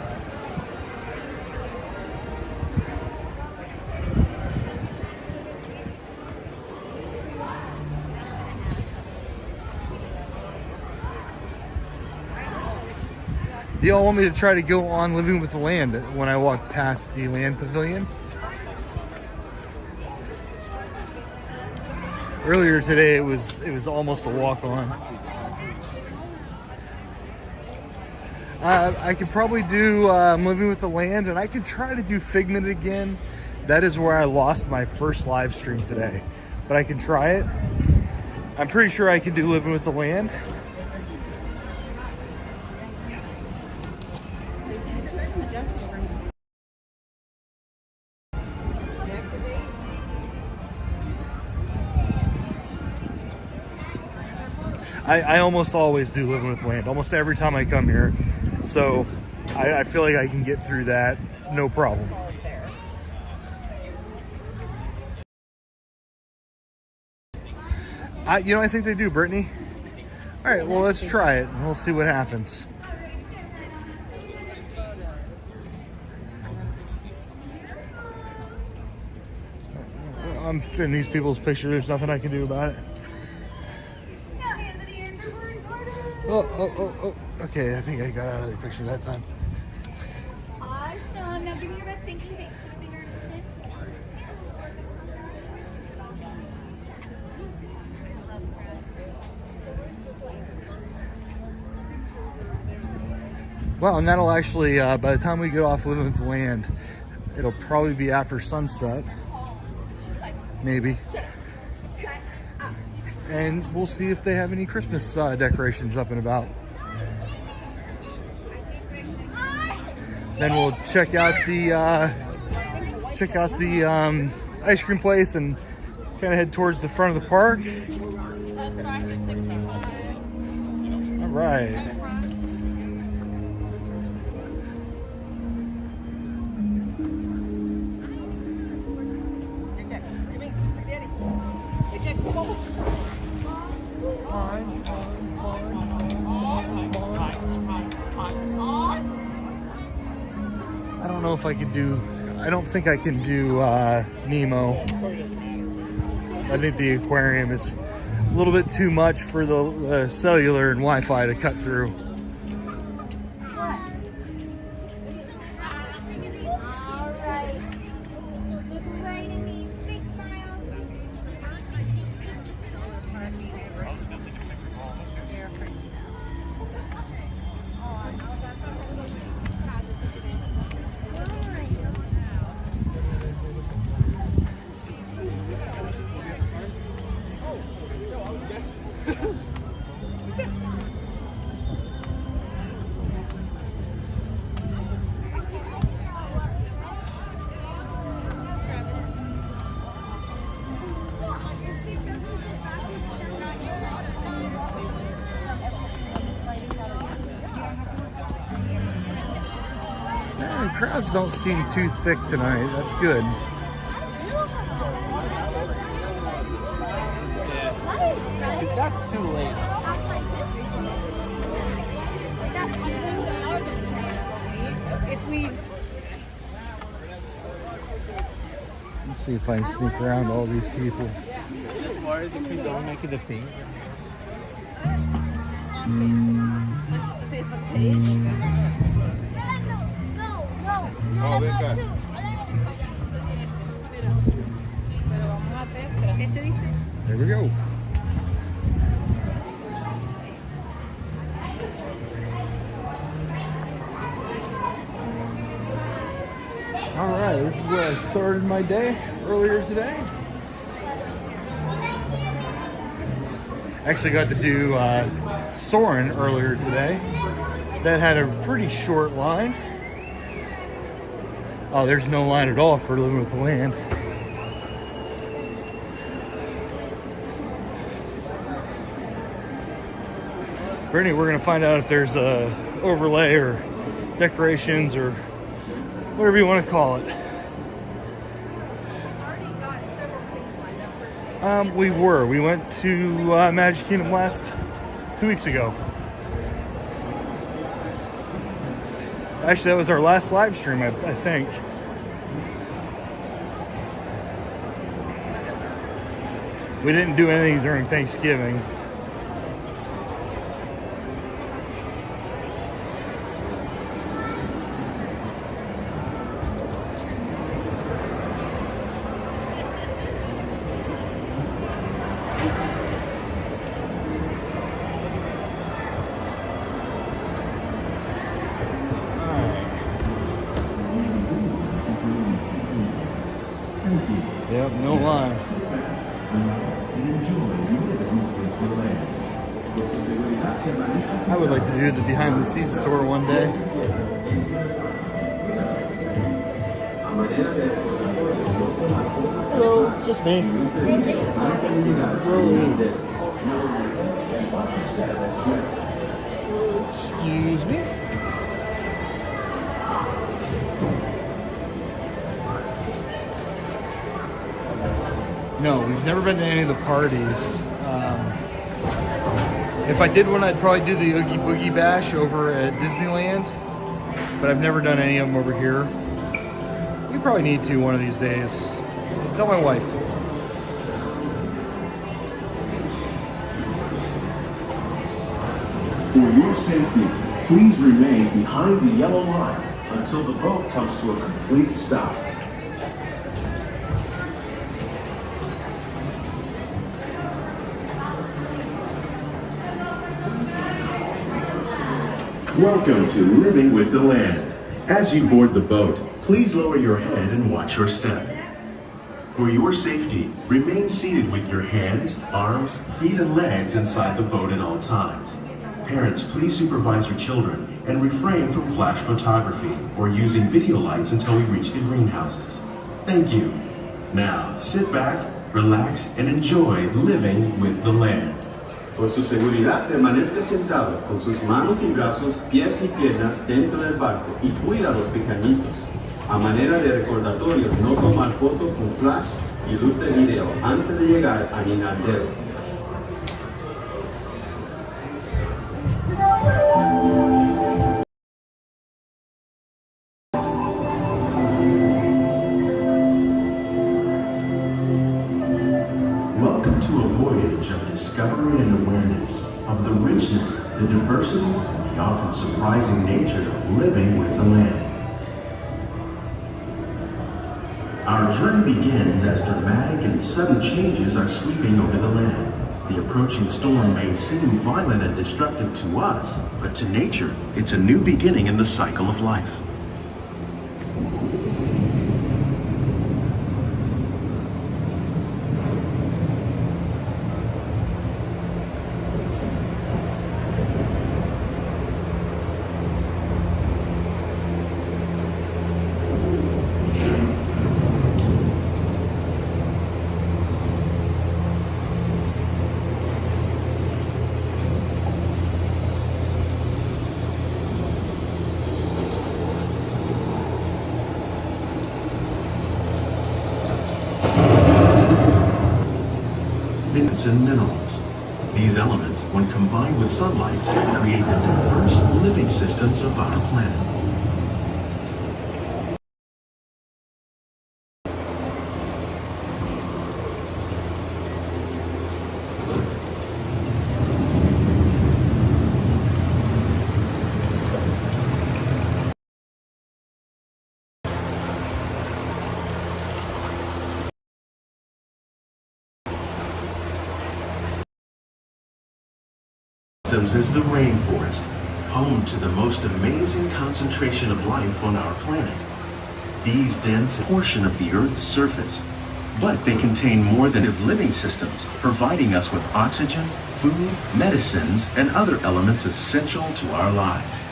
Do y'all want me to try to go on Living with the Land when I walk past the land pavilion? Earlier today it was almost a walk on. I could probably do Living with the Land, and I could try to do Figment again. That is where I lost my first live stream today, but I can try it. I'm pretty sure I can do Living with the Land. I almost always do Living with the Land, almost every time I come here. So I feel like I can get through that, no problem. I think they do, Brittany. All right, well, let's try it and we'll see what happens. I'm in these people's picture. There's nothing I can do about it. Oh. Okay, I think I got out of their picture that time. Awesome. Now give me your best thinking face. Put a finger in the chin. Well, and that'll actually, by the time we get off Living with the Land, it'll probably be after sunset. Maybe. And we'll see if they have any Christmas decorations up and about. Then we'll check out the ice cream place and kind of head towards the front of the park. All right. I don't know if I can do, I don't think I can do Nemo. I think the aquarium is a little bit too much for the cellular and Wi-Fi to cut through. the crowds don't seem too thick tonight. That's good. Yeah. That's too late. Let's see if I can sneak around all these people. Just worried if we don't make it a thing. Oh, this guy. There we go. All right, this is where I started my day earlier today. Actually got to do Soarin' earlier today. That had a pretty short line. Oh, there's no line at all for Living with the Land. Brittany, we're gonna find out if there's a overlay or decorations or whatever you want to call it. We went to Magic Kingdom 2 weeks ago. Actually, that was our last live stream, I think. We didn't do anything during Thanksgiving. Yep, no line. I would like to do the behind the scenes tour one day. Hello, just me. Excuse me. No, we've never been to any of the parties. If I did one, I'd probably do the Oogie Boogie Bash over at Disneyland, but I've never done any of them over here. We probably need to one of these days. Tell my wife. For your safety, please remain behind the yellow line until the boat comes to a complete stop. Welcome to Living with the Land. As you board the boat, please lower your head and watch your step. For your safety, remain seated with your hands, arms, feet, and legs inside the boat at all times. Parents, please supervise your children and refrain from flash photography or using video lights until we reach the greenhouses. Thank you. Now, sit back, relax, and enjoy Living with the Land. Por su seguridad, permanezca sentado con sus manos y brazos, pies y piernas dentro del barco y cuida a los pequeñitos. A manera de recordatorio, no tomar foto con flash y luz de video antes de llegar a Guinardero. Welcome to a voyage of discovery and awareness of the richness, the diversity, and the often surprising nature of living with the land. Our journey begins as dramatic and sudden changes are sweeping over the land. The approaching storm may seem violent and destructive to us, but to nature, it's a new beginning in the cycle of life. nutrients and minerals. These elements, when combined with sunlight, create the diverse living systems of our planet. Is the rainforest, home to the most amazing concentration of life on our planet. These dense portion of the Earth's surface, but they contain more than living systems, providing us with oxygen, food, medicines, and other elements essential to our lives.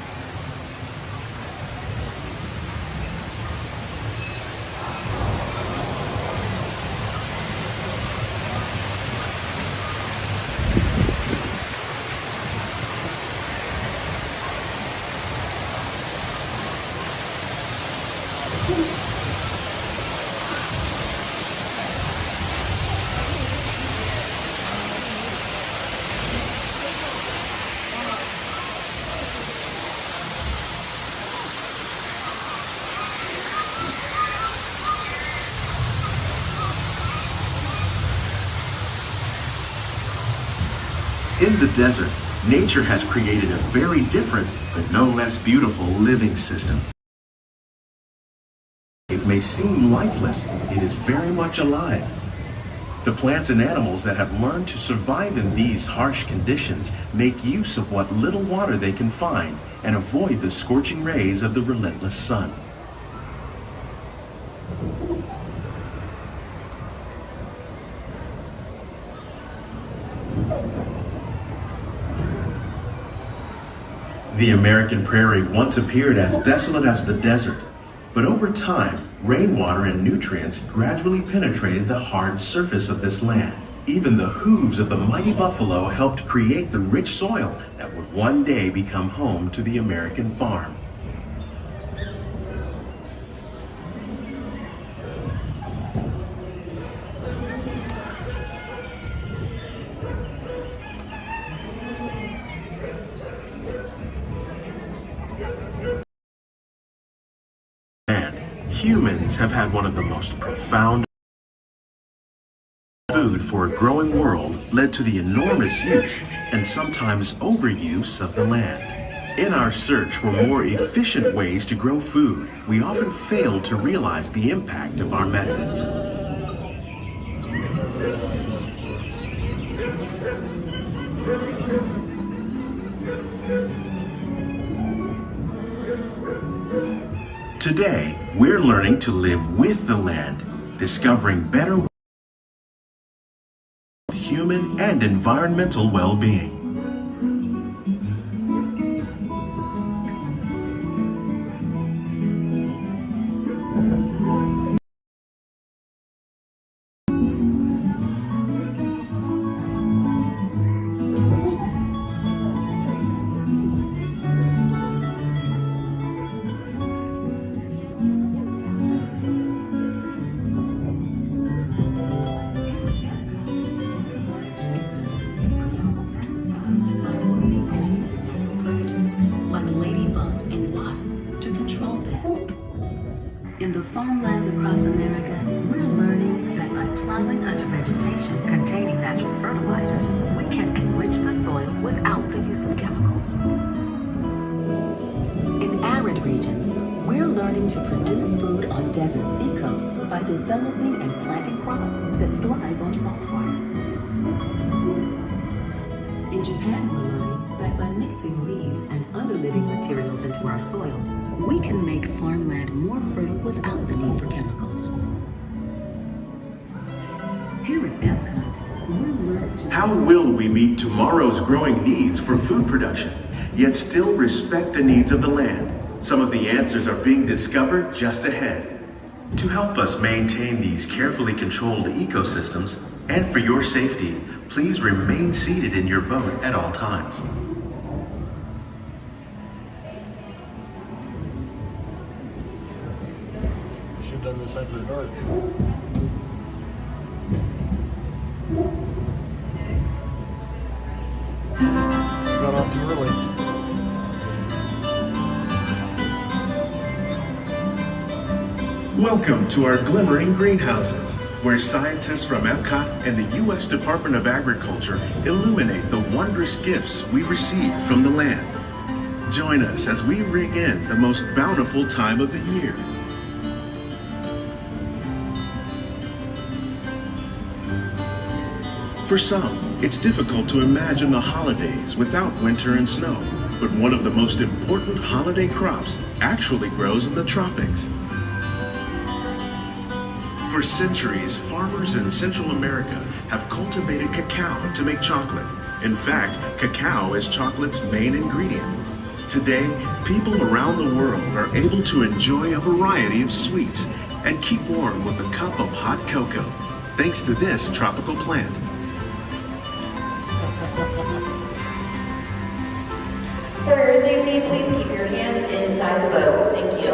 In the desert, nature has created a very different, but no less beautiful living system. It may seem lifeless, it is very much alive. The plants and animals that have learned to survive in these harsh conditions make use of what little water they can find and avoid the scorching rays of the relentless sun. The American prairie once appeared as desolate as the desert, but over time, rainwater and nutrients gradually penetrated the hard surface of this land. Even the hooves of the mighty buffalo helped create the rich soil that would one day become home to the American farm. Humans have had one of the most profound food for a growing world led to the enormous use and sometimes overuse of the land. In our search for more efficient ways to grow food, we often fail to realize the impact of our methods. Today, we're learning to live with the land, discovering better ways of human and environmental well-being. Like ladybugs and wasps to control pests. In the farmlands across America, we're learning that by plowing under vegetation containing natural fertilizers, we can enrich the soil without the use of chemicals. In arid regions, we're learning to produce food on desert seacoasts by developing and planting crops that thrive on saltwater. In Japan, we're learning that by mixing leaves and other living materials into our soil, we can make farmland more fertile without the need for chemicals. Here at EPCOT, we're learning. How will we meet tomorrow's growing needs for food production, yet still respect the needs of the land? Some of the answers are being discovered just ahead. To help us maintain these carefully controlled ecosystems, and for your safety, please remain seated in your boat at all times. You should have done this after dark. Welcome to our glimmering greenhouses, where scientists from EPCOT and the U.S. Department of Agriculture illuminate the wondrous gifts we receive from the land. Join us as we ring in the most bountiful time of the year. For some, it's difficult to imagine the holidays without winter and snow, but one of the most important holiday crops actually grows in the tropics. For centuries, farmers in Central America have cultivated cacao to make chocolate. In fact, cacao is chocolate's main ingredient. Today, people around the world are able to enjoy a variety of sweets and keep warm with a cup of hot cocoa, thanks to this tropical plant. For your safety, please keep your hands inside the boat. Thank you.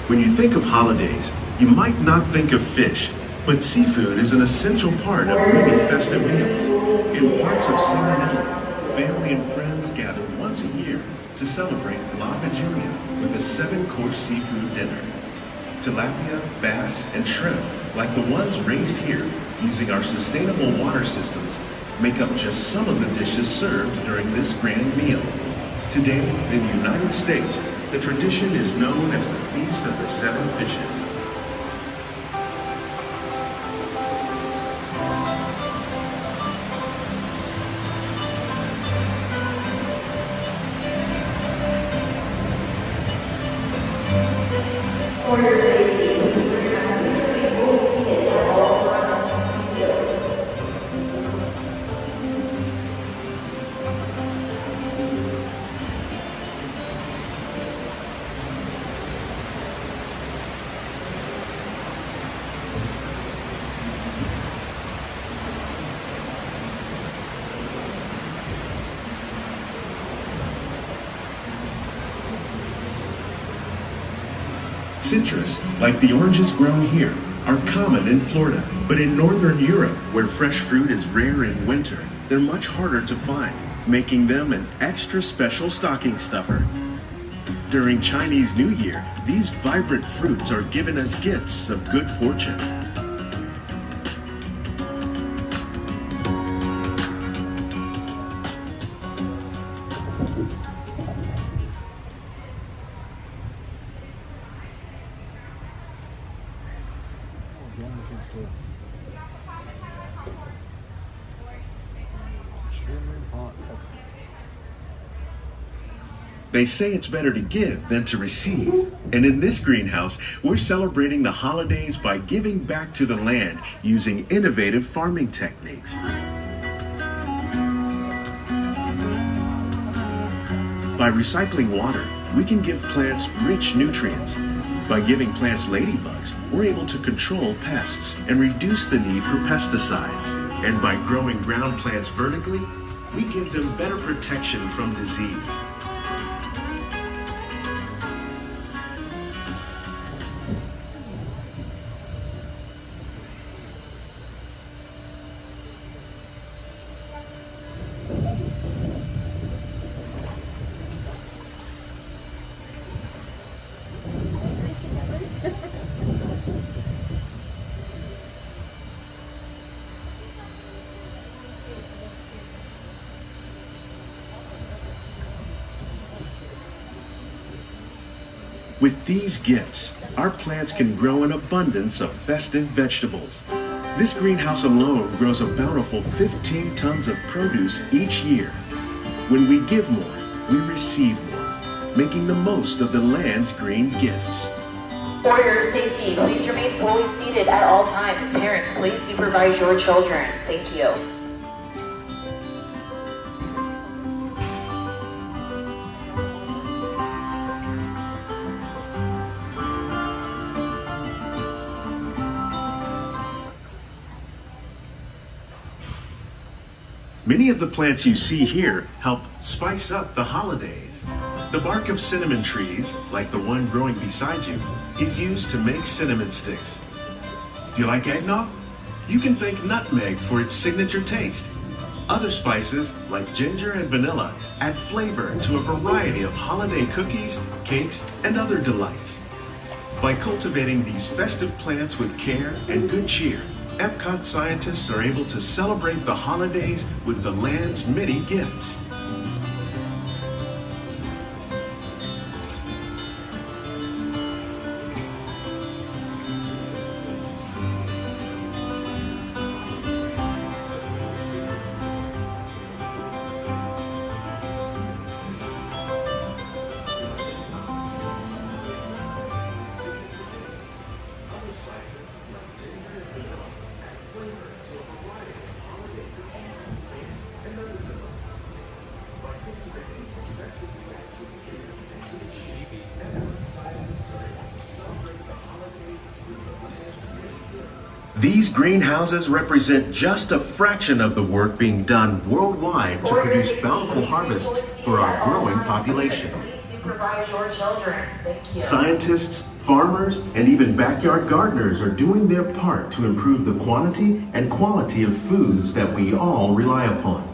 When you think of holidays, you might not think of fish, but seafood is an essential part of many festive meals. In parts of southern Italy, family and friends gather once a year to celebrate La Vigilia with a 7-course seafood dinner. Tilapia, bass, and shrimp, like the ones raised here using our sustainable water systems, make up just some of the dishes served during this grand meal. Today, in the United States, the tradition is known as the Feast of the Seven Fishes. For your safety, please remember to be fully seated at all times. Thank you. Citrus, like the oranges grown here, are common in Florida, but in Northern Europe, where fresh fruit is rare in winter, they're much harder to find, making them an extra special stocking stuffer. During Chinese New Year, these vibrant fruits are given as gifts of good fortune. They say it's better to give than to receive. And in this greenhouse, we're celebrating the holidays by giving back to the land using innovative farming techniques. By recycling water, we can give plants rich nutrients. By giving plants ladybugs, we're able to control pests and reduce the need for pesticides. And by growing ground plants vertically, we give them better protection from disease. With these gifts, our plants can grow an abundance of festive vegetables. This greenhouse alone grows a bountiful 15 tons of produce each year. When we give more, we receive more, making the most of the land's green gifts. For your safety, please remain fully seated at all times. Parents, please supervise your children. Thank you. Many of the plants you see here help spice up the holidays. The bark of cinnamon trees, like the one growing beside you, is used to make cinnamon sticks. Do you like eggnog? You can thank nutmeg for its signature taste. Other spices, like ginger and vanilla, add flavor to a variety of holiday cookies, cakes, and other delights. By cultivating these festive plants with care and good cheer, EPCOT scientists are able to celebrate the holidays with the land's many gifts. These greenhouses represent just a fraction of the work being done worldwide to produce bountiful harvests for our growing population. Please supervise your children. Thank you. Scientists, farmers, and even backyard gardeners are doing their part to improve the quantity and quality of foods that we all rely upon.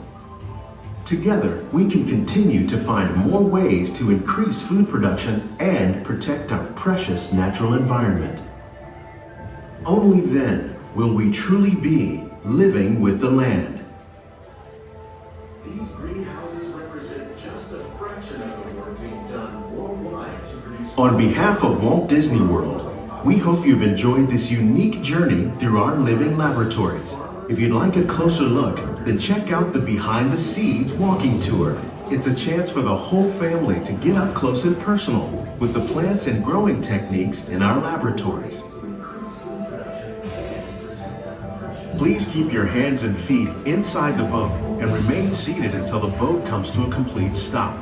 Together, we can continue to find more ways to increase food production and protect our precious natural environment. Only then will we truly be living with the land. These greenhouses represent just a fraction of the work being done worldwide to produce. On behalf of Walt Disney World, we hope you've enjoyed this unique journey through our living laboratories. If you'd like a closer look, then check out the Behind the Seeds walking tour. It's a chance for the whole family to get up close and personal with the plants and growing techniques in our laboratories. Please keep your hands and feet inside the boat and remain seated until the boat comes to a complete stop.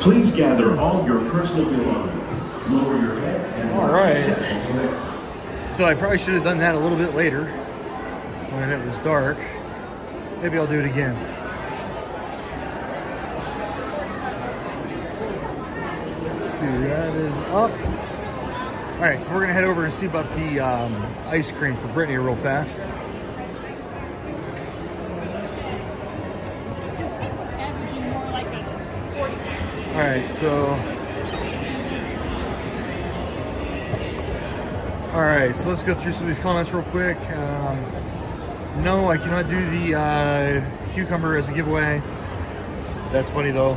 Please gather all your personal belongings. Lower your head and all right. So I probably should have done that a little bit later when it was dark. Maybe I'll do it again. Let's see, that is up. All right, so we're gonna head over and see about the ice cream for Brittany real fast. All right, so let's go through some of these comments real quick. No, I cannot do the cucumber as a giveaway. That's funny though.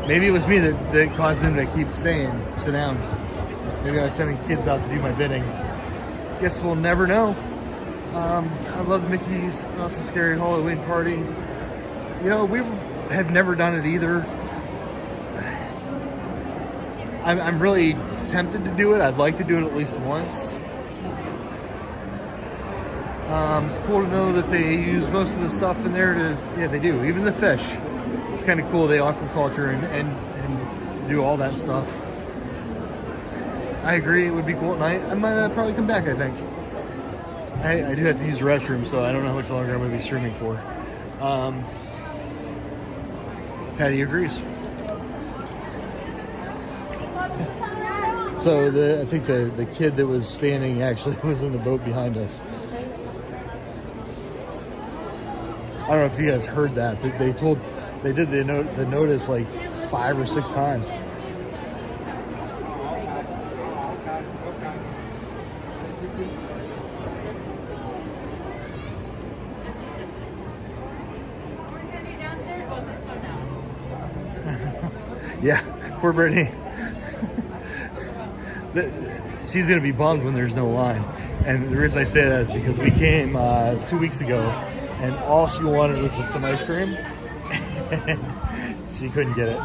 Maybe it was me that caused them to keep saying, sit down. Maybe I was sending kids out to do my bidding. Guess we'll never know. I love the Mickey's Not So Scary Halloween party. You know, we have never done it either. I'm really tempted to do it. I'd like to do it at least once. It's cool to know that they use most of the stuff in there to, yeah, they do. Even the fish. It's kind of cool. They aquaculture and do all that stuff. I agree. It would be cool at night. I might probably come back, I think. I do have to use the restroom, so I don't know how much longer I'm going to be streaming for. Patty agrees. So I think the kid that was standing actually was in the boat behind us. I don't know if you guys heard that, but they did the notice like 5 or 6 times. Yeah, poor Brittany. She's going to be bummed when there's no line. And the reason I say that is because we came 2 weeks ago and all she wanted was some ice cream. And she couldn't get it.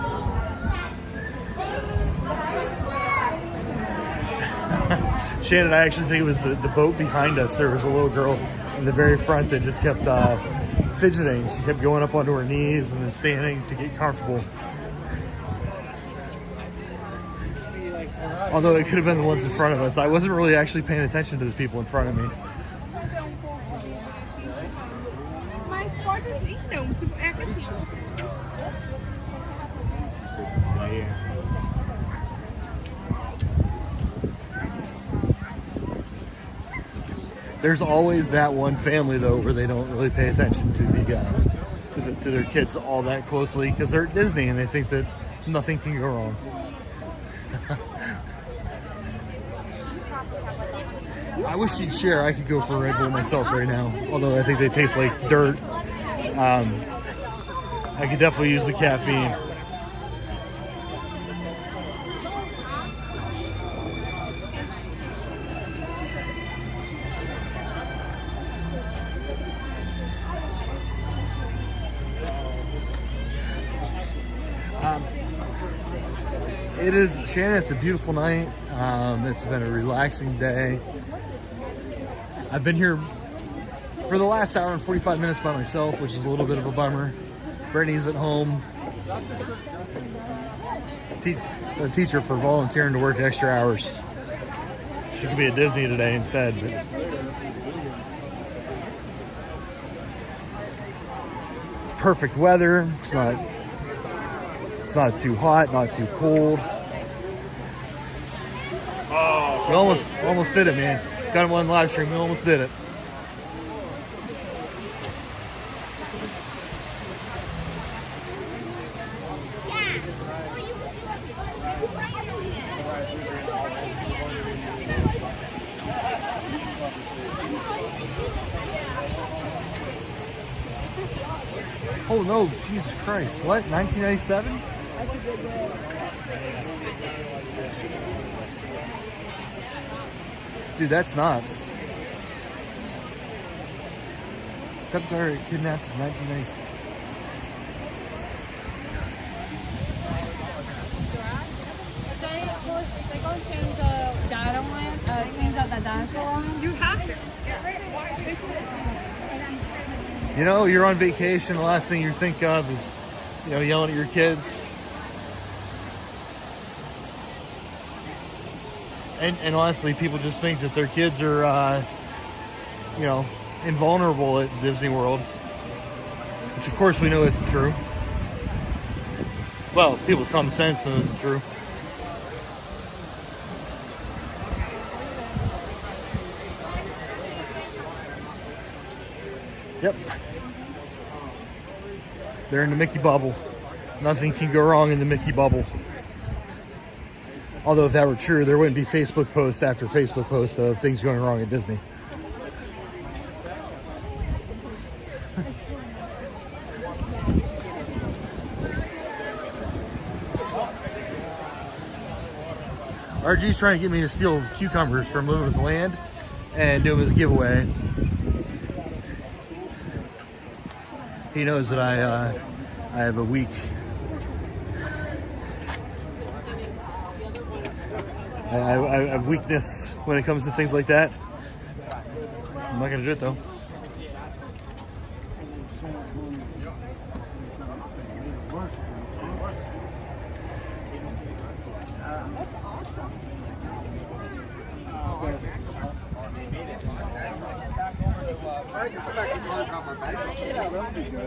Shannon, I actually think it was the boat behind us. There was a little girl in the very front that just kept fidgeting. She kept going up onto her knees and then standing to get comfortable. Although it could have been the ones in front of us. I wasn't really actually paying attention to the people in front of me. There's always that one family though where they don't really pay attention to to their kids all that closely because they're at Disney and they think that nothing can go wrong. I wish she'd share. I could go for a Red Bull myself right now, although I think they taste like dirt. I could definitely use the caffeine. It is, Shannon, it's a beautiful night. It's been a relaxing day. I've been here for the last hour and 45 minutes by myself, which is a little bit of a bummer. Brittany's at home. A teacher for volunteering to work extra hours. She could be at Disney today instead. But it's perfect weather. It's not too hot, not too cold. Oh, we almost did it, man. Got him on live stream. We almost did it. Oh no, Jesus Christ. What? 1997? That's a good day. Dude, that's nuts. Stepdaughter kidnapped in 1997. If they're going to change the data one, change out the dinosaur one, you have to. You know, you're on vacation, the last thing you think of is, you know, yelling at your kids. And honestly, people just think that their kids are, you know, invulnerable at Disney World. Which, of course, we know isn't true. Well, people with common sense know isn't true. Yep. They're in the Mickey bubble. Nothing can go wrong in the Mickey bubble. Although if that were true, there wouldn't be Facebook post after Facebook post of things going wrong at Disney. RG's trying to get me to steal cucumbers from Living with the Land and do them as a giveaway. He knows that I have a weak. I have weakness when it comes to things like that. I'm not gonna do it though. That's awesome.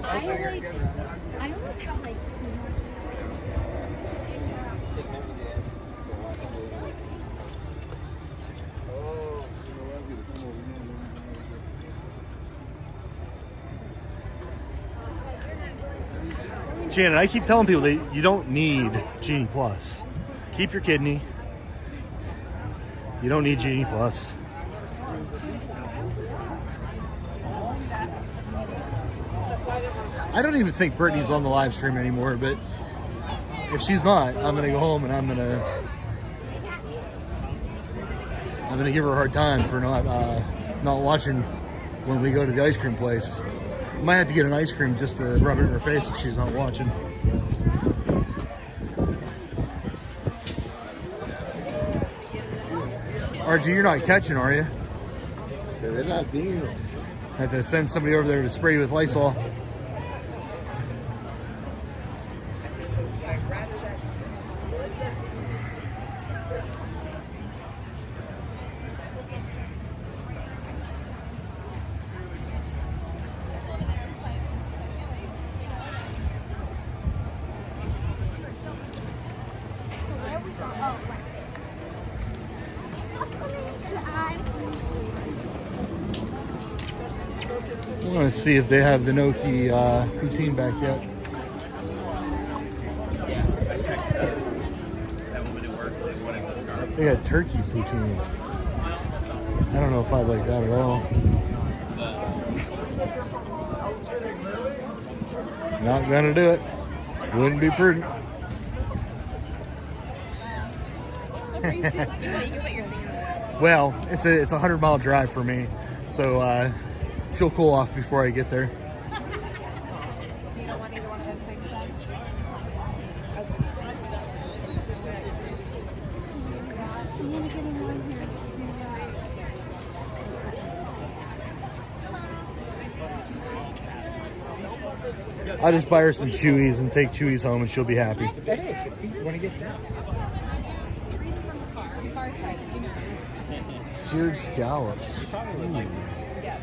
I almost have like two. Shannon, I keep telling people that you don't need Genie Plus. Keep your kidney. You don't need Genie Plus. I don't even think Brittany's on the live stream anymore, but if she's not, I'm gonna go home and I'm gonna give her a hard time for not watching when we go to the ice cream place. I might have to get an ice cream just to rub it in her face if she's not watching. RG, you're not catching, are you? They're not being. Have to send somebody over there to spray you with Lysol. I want to see if they have the gnocchi poutine back yet. They got turkey poutine. I don't know if I'd like that at all. Not gonna do it. Wouldn't be prudent. Well, it's a 100-mile drive for me, so she'll cool off before I get there. So you don't want either one of those things then? I'll just buy her some Chewies and take Chewies home and she'll be happy. That is. If you want to get that. Read from the car side, you know. Seared scallops. Ooh. Yeah.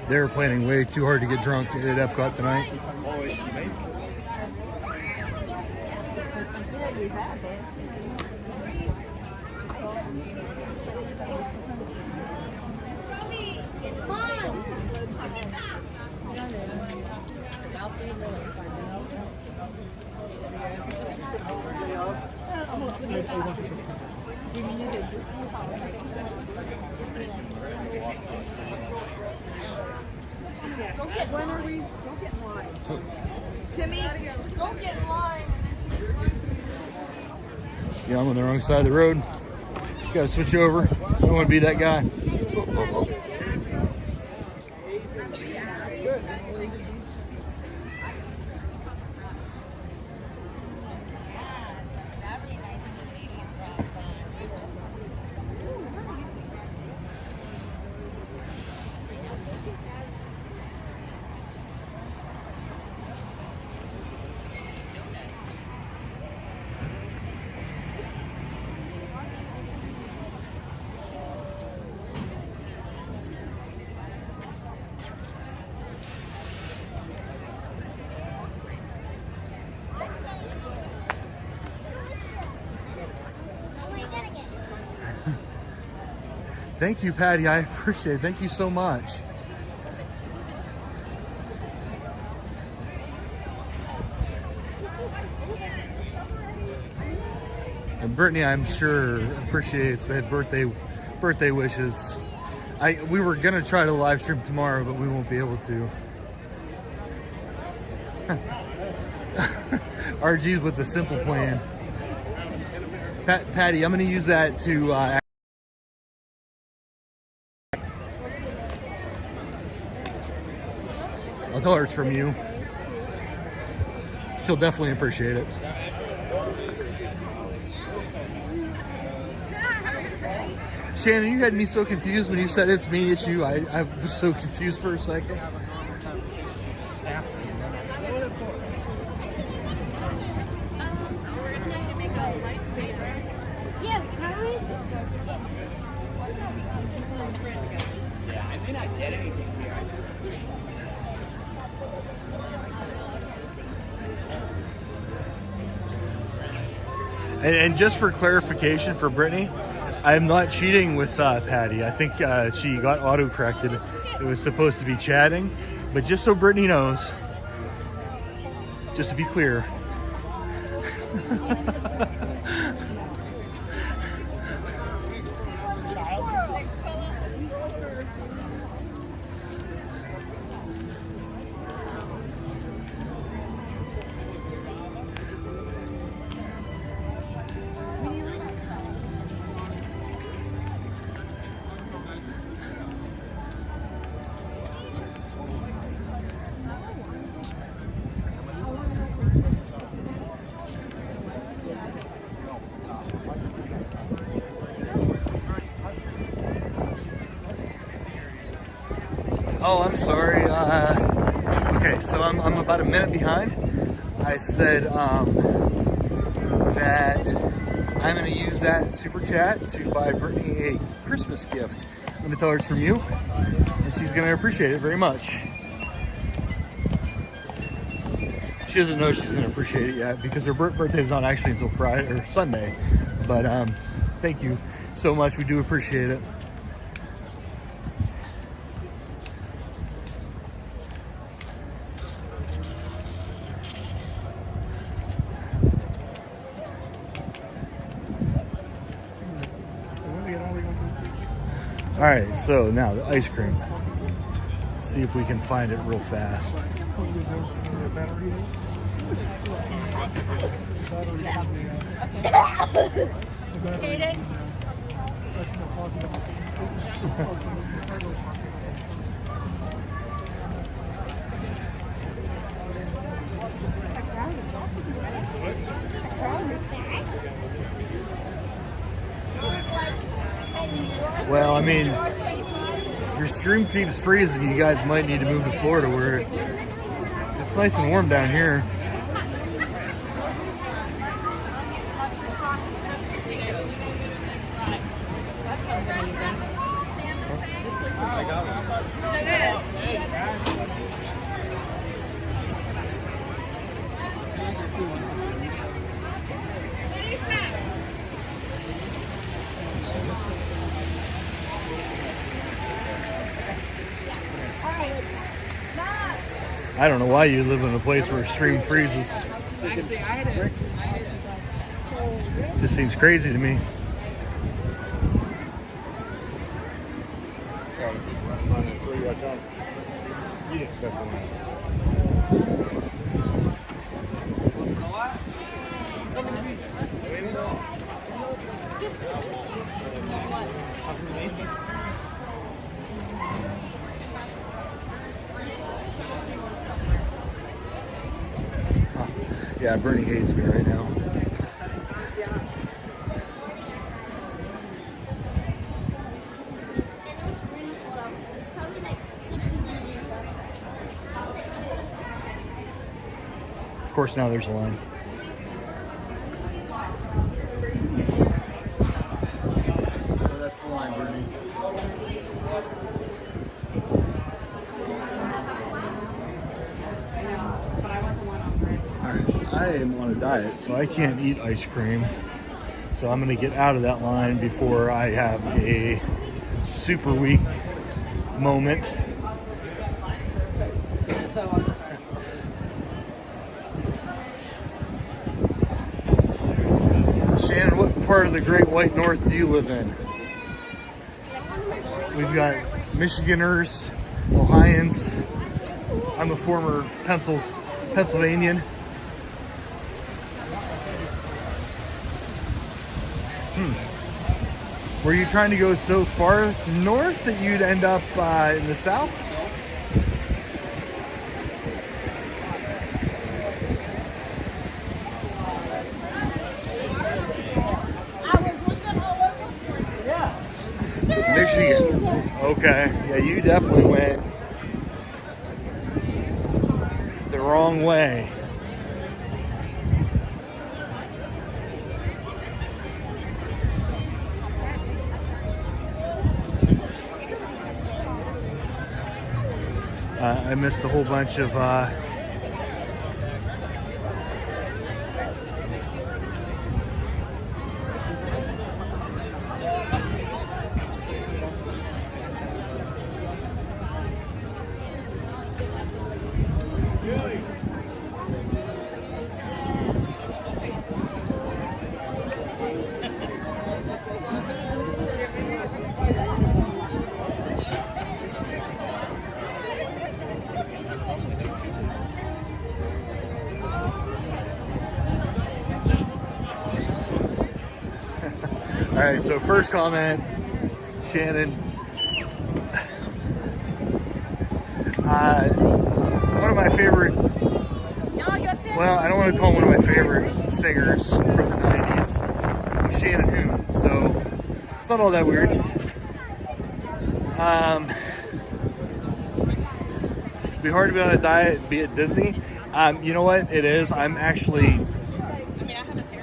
They were planning way too hard to get drunk at EPCOT tonight. When are we? Go get in line. Timmy, go get in line. Yeah, I'm on the wrong side of the road. Gotta switch over. I don't want to be that guy. Thank you, Patty. I appreciate it. Thank you so much. And Brittany, I'm sure, appreciates that birthday wishes. We were gonna try to live stream tomorrow, but we won't be able to. RG's with the simple plan. Patty, I'm gonna use that to. I'll tell her it's from you. She'll definitely appreciate it. Shannon, you had me so confused when you said it's me, it's you. I was so confused for a second. And just for clarification for Brittany, I'm not cheating with Patty. I think she got auto-corrected. It was supposed to be chatting, but just so Brittany knows, just to be clear. Oh, I'm sorry. Okay, so I'm about a minute behind. I said that I'm going to use that super chat to buy Brittany a Christmas gift. I'm going to tell her it's from you, and she's going to appreciate it very much. She doesn't know she's going to appreciate it yet because her birthday is not actually until Friday or Sunday. But thank you so much. We do appreciate it. All right, so now the ice cream. Let's see if we can find it real fast. Well, I mean, if your stream keeps freezing, you guys might need to move to Florida where it's nice and warm down here. I don't know why you live in a place where stream freezes. Just seems crazy to me. Yeah, Bernie hates me right now. Of course, now there's a line. So that's the line, Bernie. I am on a diet, so I can't eat ice cream. So I'm going to get out of that line before I have a super weak moment. Shannon, part of the Great White North do you live in? We've got Michiganers, Ohioans. I'm a former Pennsylvanian. Were you trying to go so far north that you'd end up in the south? Michigan. Okay. Yeah, you definitely went the wrong way. I missed a whole bunch of all right, so first comment, Shannon. One of my favorite, well, I don't want to call him one of my favorite singers from the 90s, was Shannon Hoon, so it's not all that weird. It'd be hard to be on a diet and be at Disney. You know what it is? I'm actually,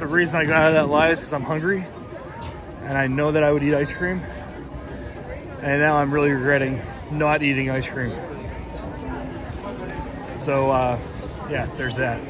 the reason I got out of that lie is because I'm hungry. And I know that I would eat ice cream. And now I'm really regretting not eating ice cream. So, yeah, there's that.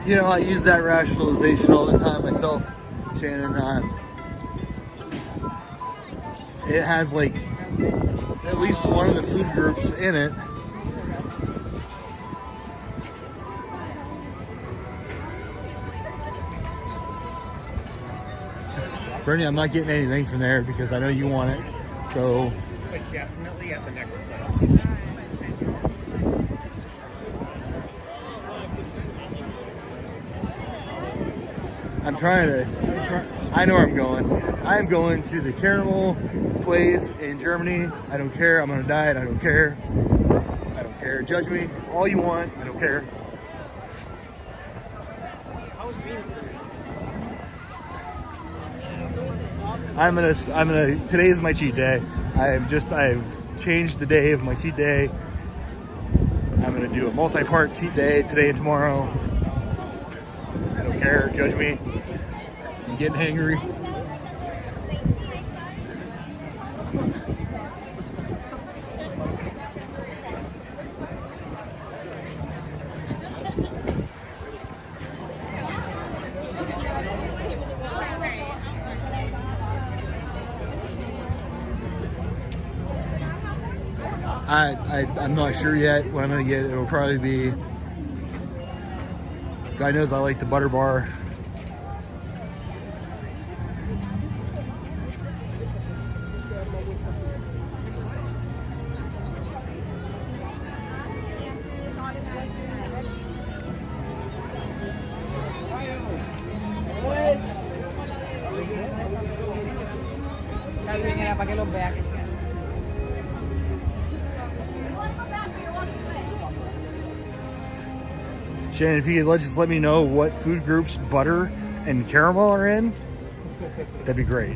You know, I use that rationalization all the time myself, Shannon. It has like at least one of the food groups in it. Brittany, I'm not getting anything from there because I know you want it. So Definitely at the next place. I know where I'm going. I'm going to the caramel place in Germany. I don't care. I'm on a diet. I don't care. I don't care. Judge me all you want. I don't care. Today is my cheat day. I've changed the day of my cheat day. I'm gonna do a multi-part cheat day today and tomorrow. I don't care. Judge me. I'm getting hangry. I'm not sure yet what I'm gonna get. It'll probably be, God knows I like the butter bar. Shannon, if you could just let me know what food groups butter and caramel are in, that'd be great.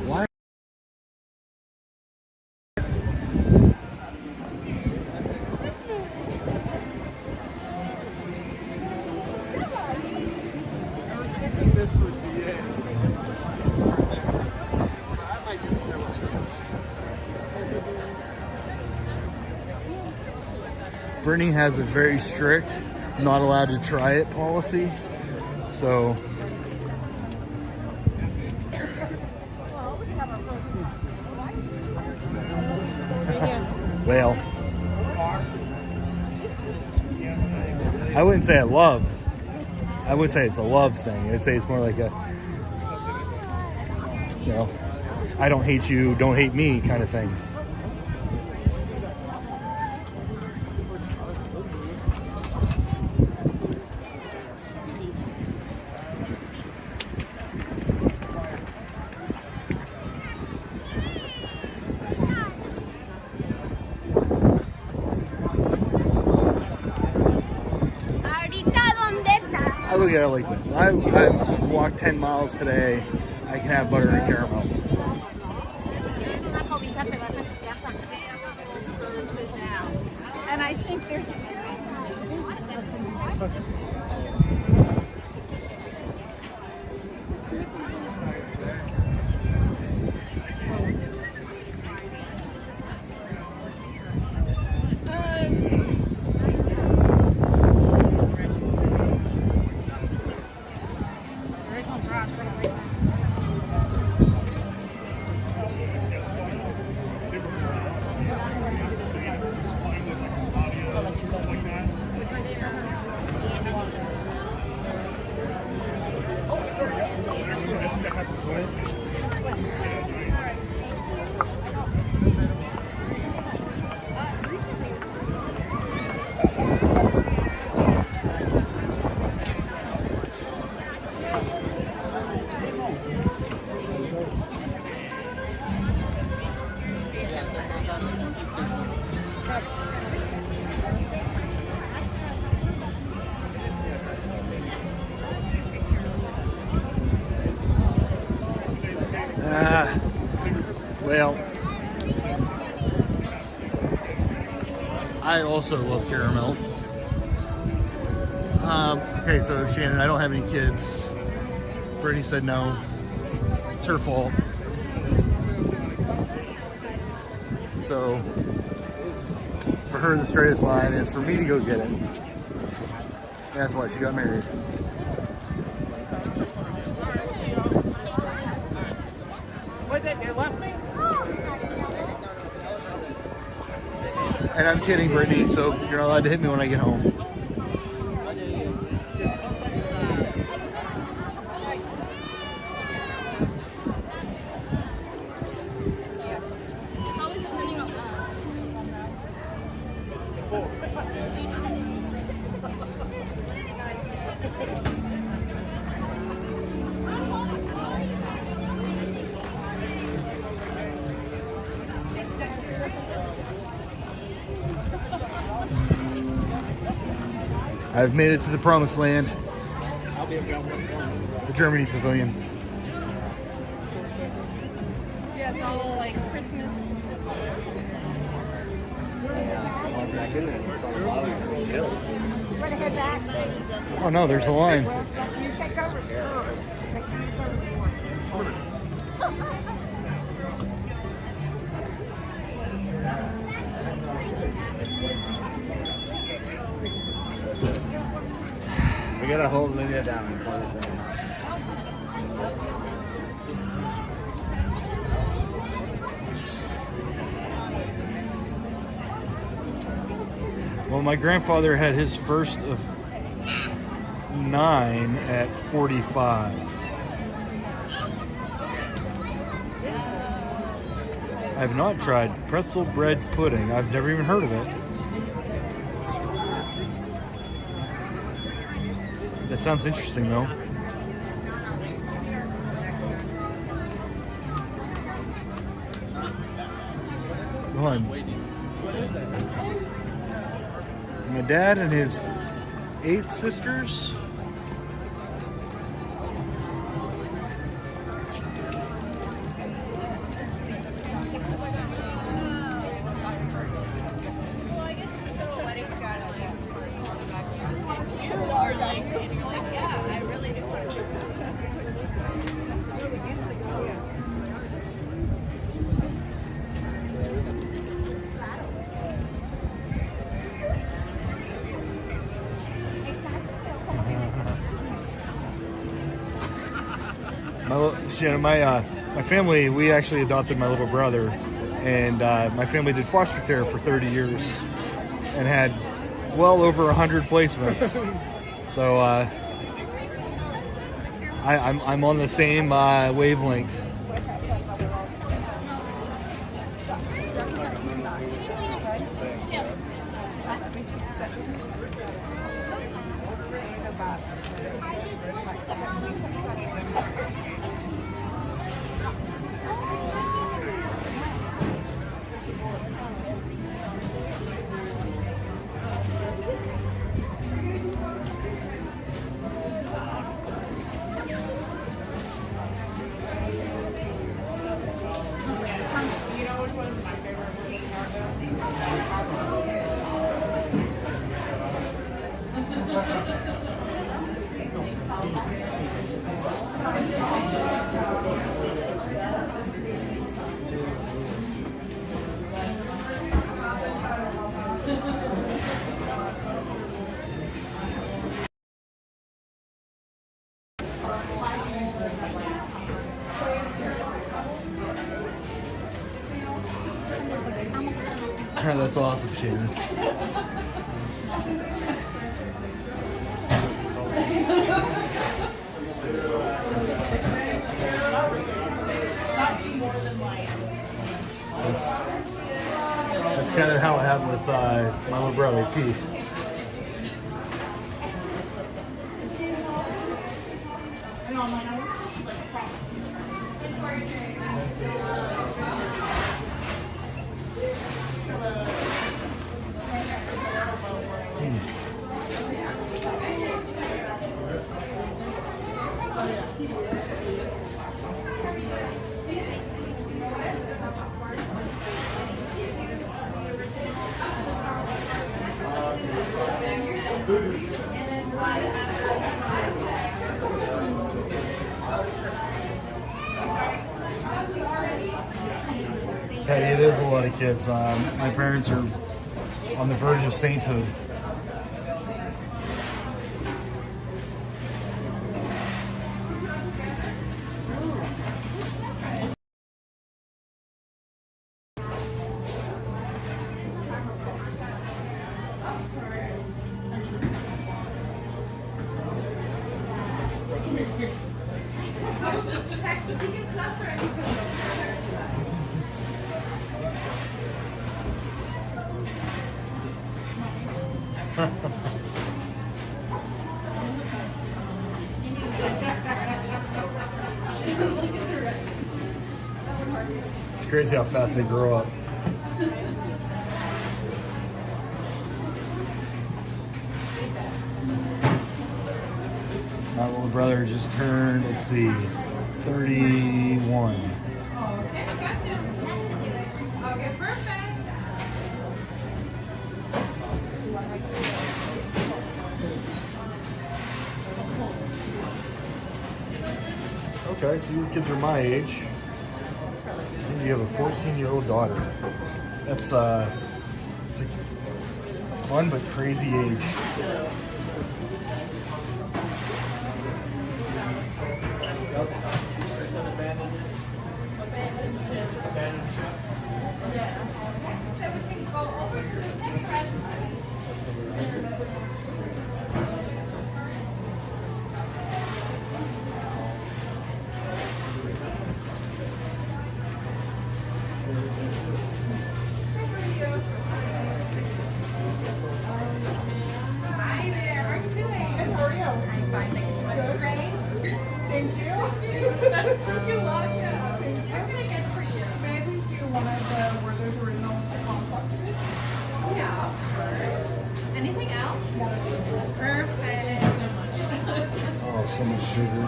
Why? This would be it. I might do it. Brittany has a very strict, not allowed to try it policy. So well, I wouldn't say I love. I would say it's a love thing. I'd say it's more like a, you know, I don't hate you, don't hate me kind of thing. I look at it like this. I walked 10 miles today. I can have butter and caramel. And I think there's... Well, I also love caramel. Okay, so Shannon, I don't have any kids. Brittany said no. It's her fault. So, for her, the straightest line is for me to go get it. That's why she got married. And I'm kidding, Brittany, so you're not allowed to hit me when I get home. I've made it to the promised land, the Germany pavilion. Yeah, it's all like Christmas. We're gonna head back. Oh no, there's the lines. You take over. gotta hold Lydia down and play this thing. Well, my grandfather had his first of 9 at 45. I have not tried pretzel bread pudding. I've never even heard of it. That sounds interesting, though. Go on. My dad and his 8 sisters. My family, we actually adopted my little brother, and my family did foster care for 30 years and had well over 100 placements. So I'm on the same wavelength. That's awesome, Shannon. That's kind of how it happened with my little brother, Keith. Patty, it is a lot of kids. My parents are on the verge of sainthood. It's crazy how fast they grow up. My little brother just turned, let's see, 31. Okay, perfect. Okay, so your kids are my age. And you have a 14-year-old daughter. That's it's a fun but crazy age. Good luck. What can I get for you? May I please do one of the Werther's original palm clusters? Yeah, of course. Anything else? Perfect. Thank you so much. Oh, so much sugar.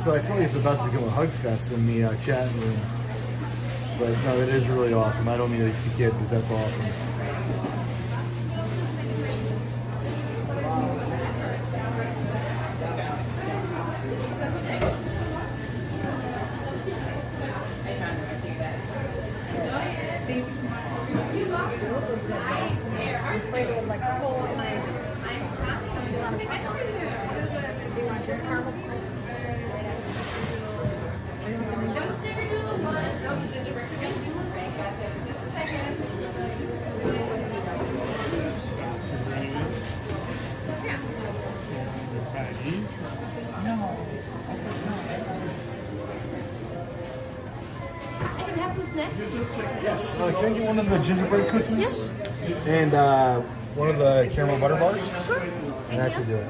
So I feel like it's about to become a hug fest in the chat room. But no, it is really awesome. I don't mean to kid, but that's awesome. Yes, can I get one of the gingerbread cookies? And one of the caramel butter bars? Sure. And that should do it.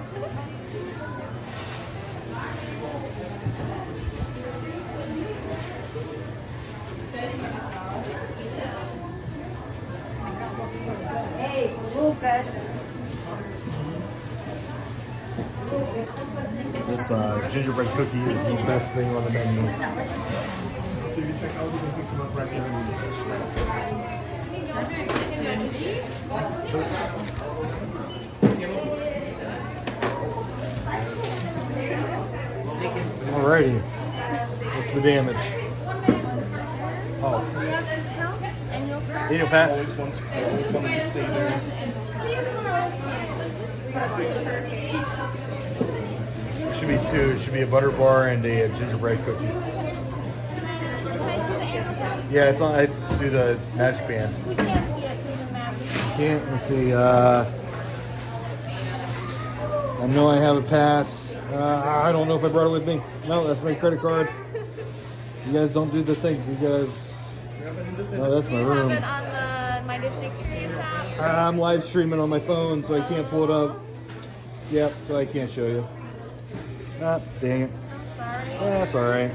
Hey, Lucas. This gingerbread cookie is the best thing on the menu. Did you check out the pick them up right behind you? Alrighty. What's the damage? Oh. Annual pass. Always want to stay there. There should be two. It should be a butter bar and a gingerbread cookie. Yeah, it's on. I do the magic band. We can't see it through the magic. Can't. Let's see. I know I have a pass. I don't know if I brought it with me. No, that's my credit card. You guys don't do the thing. You guys. No, that's my room. Have it on the My Disney Experience app? I'm live streaming on my phone, so I can't pull it up. Yep, so I can't show you. Ah, dang it. I'm sorry. That's all right.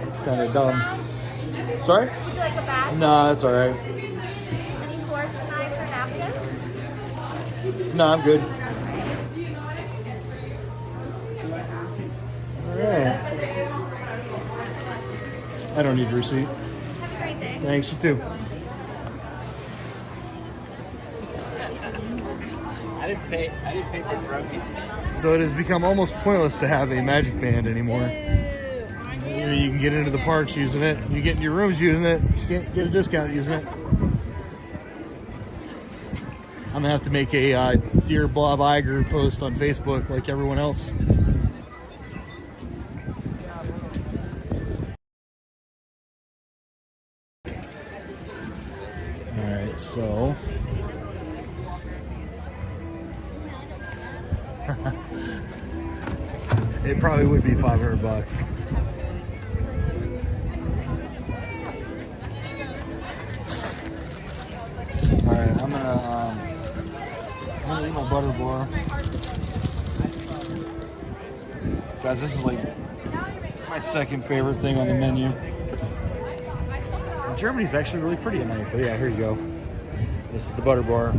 It's kind of dumb. Sorry? Would you like a bag? No, that's all right. Any forks, knives, or napkins? No, I'm good. All right. I don't need a receipt. Have a great day. Thanks, you too. I didn't pay for broken. So it has become almost pointless to have a magic band anymore. You can get into the parks using it. You get in your rooms using it. You can't get a discount using it. I'm gonna have to make a Dear Bob Iger post on Facebook like everyone else. All right, so. It probably would be $500. All right, I'm gonna eat my butter bar. Guys, this is like my second favorite thing on the menu. Germany's actually really pretty at night, but yeah, here you go. This is the butter bar.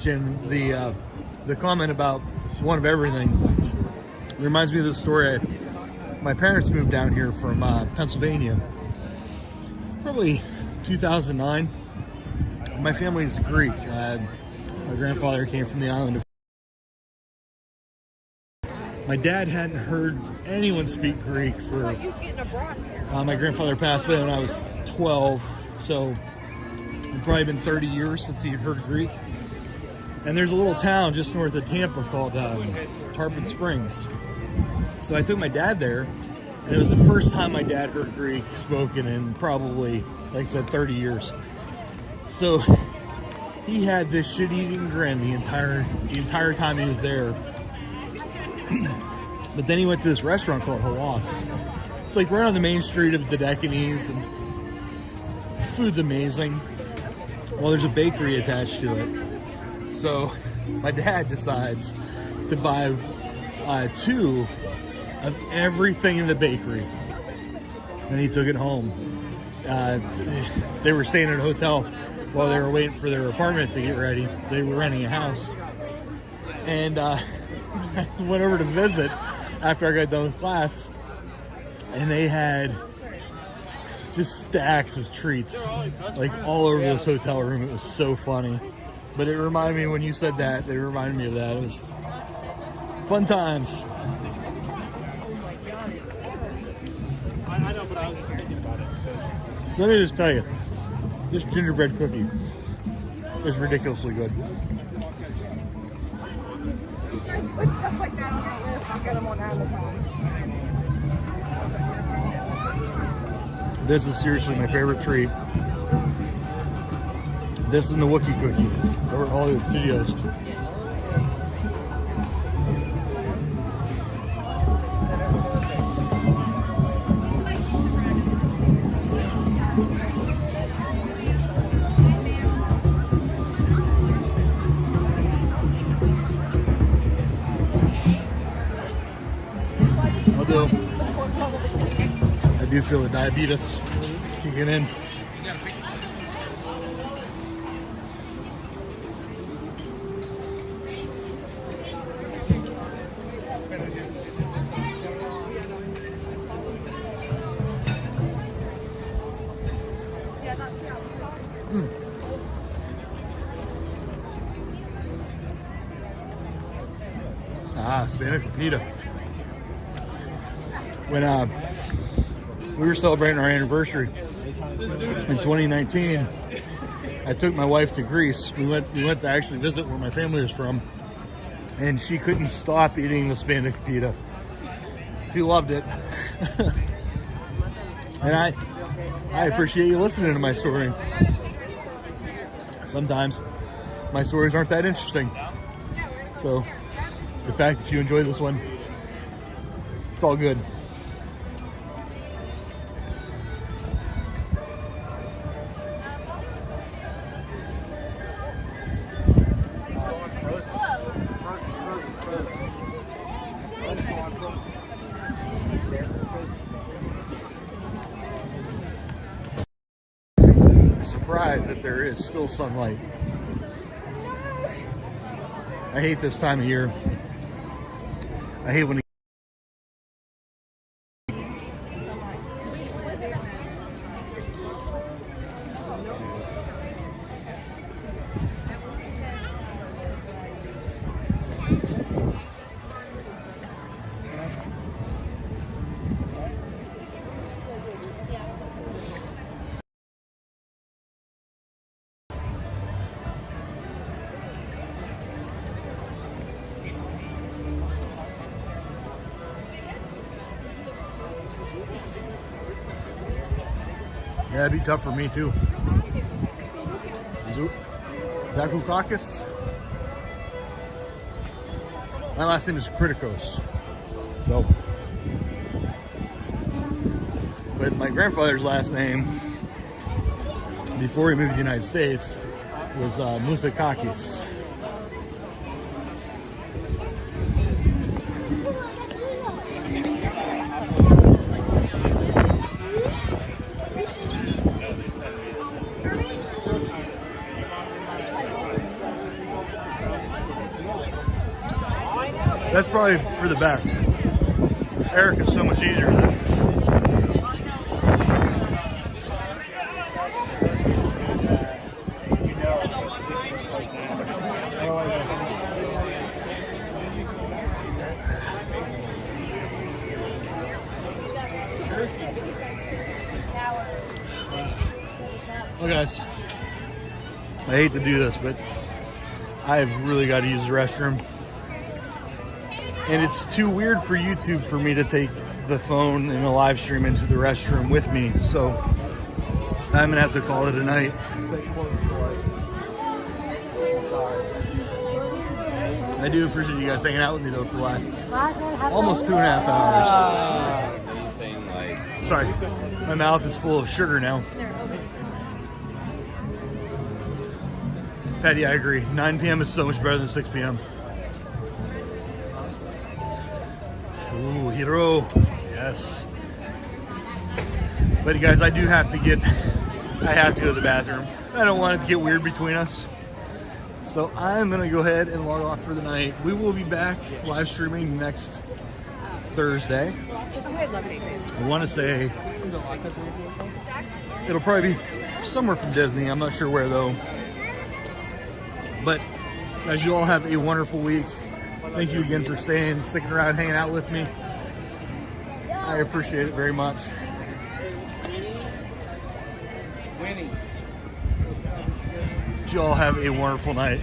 And the comment about one of everything reminds me of this story. My parents moved down here from Pennsylvania, probably 2009. My family is Greek. My grandfather came from the island of. My dad hadn't heard anyone speak Greek for. My grandfather passed away when I was 12, so it'd probably been 30 years since he had heard Greek. And there's a little town just north of Tampa called Tarpon Springs. So I took my dad there, and it was the first time my dad heard Greek spoken in probably, like I said, 30 years. So he had this shit-eating grin the entire time he was there. But then he went to this restaurant called Hawass. It's like right on the main street of Dedekinis, and food's amazing. Well, there's a bakery attached to it. So my dad decides to buy 2 of everything in the bakery, and he took it home. They were staying at a hotel while they were waiting for their apartment to get ready. They were renting a house, and I went over to visit after I got done with class, and they had just stacks of treats like all over this hotel room. It was so funny. But it reminded me, when you said that, it reminded me of that. It was fun times. I know, but I was just thinking about it. Let me just tell you, this gingerbread cookie is ridiculously good. Put stuff like that on your list. I'll get them on Amazon. This is seriously my favorite treat. This and the Wookiee cookie over at Hollywood Studios. Although I do feel the diabetes kicking in. Spanish pita. When we were celebrating our anniversary in 2019, I took my wife to Greece. We went to actually visit where my family is from, and she couldn't stop eating the Spanish pita. She loved it. And I appreciate you listening to my story. Sometimes my stories aren't that interesting. So the fact that you enjoy this one, it's all good. Surprised that there is still sunlight. I hate this time of year. I hate when yeah, it'd be tough for me too. Zakukakis. My last name is Kritikos. So, but my grandfather's last name, before he moved to the United States, was Musakakis. That's probably for the best. Eric is so much easier than. Well, guys, I hate to do this, but I've really got to use the restroom. And it's too weird for YouTube for me to take the phone and a live stream into the restroom with me. So I'm gonna have to call it a night. I do appreciate you guys hanging out with me though for the last almost 2.5 hours. Sorry, my mouth is full of sugar now. Patty, I agree. 9 p.m. is so much better than 6 p.m. Ooh, hero. Yes. But you guys, I have to go to the bathroom. I don't want it to get weird between us. So I'm going to go ahead and log off for the night. We will be back live streaming next Thursday. I want to say it'll probably be somewhere from Disney. I'm not sure where though. But guys, you all have a wonderful week. Thank you again for sticking around, hanging out with me. I appreciate it very much. Winning. You all have a wonderful night.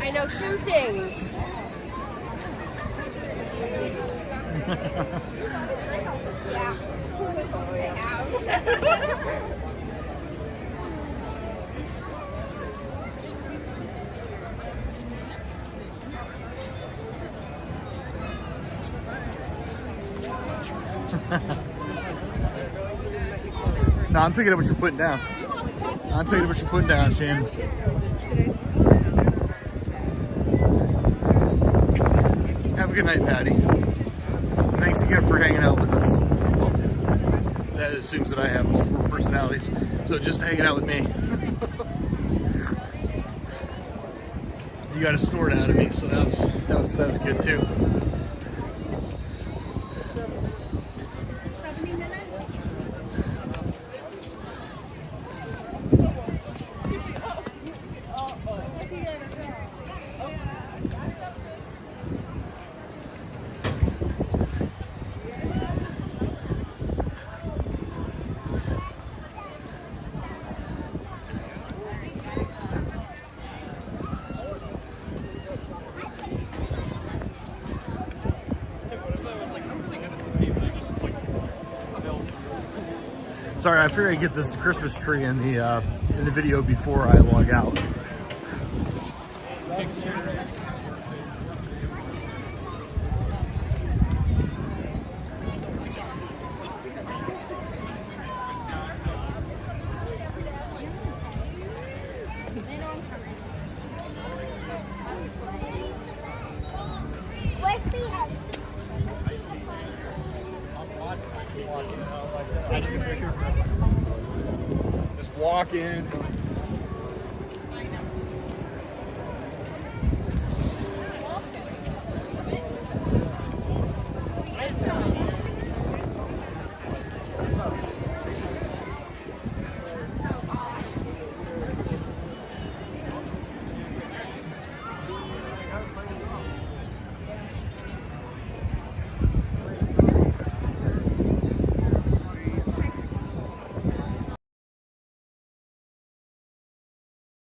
I know 2 things. No, I'm picking up what you're putting down. I'm picking up what you're putting down, Shane. Have a good night, Patty. Thanks again for hanging out with us. Well, that assumes that I have multiple personalities, so just hanging out with me. You got a snort out of me, so that was good too. 70 minutes? Sorry, I figured I'd get this Christmas tree in the video before I log out. Just walk in.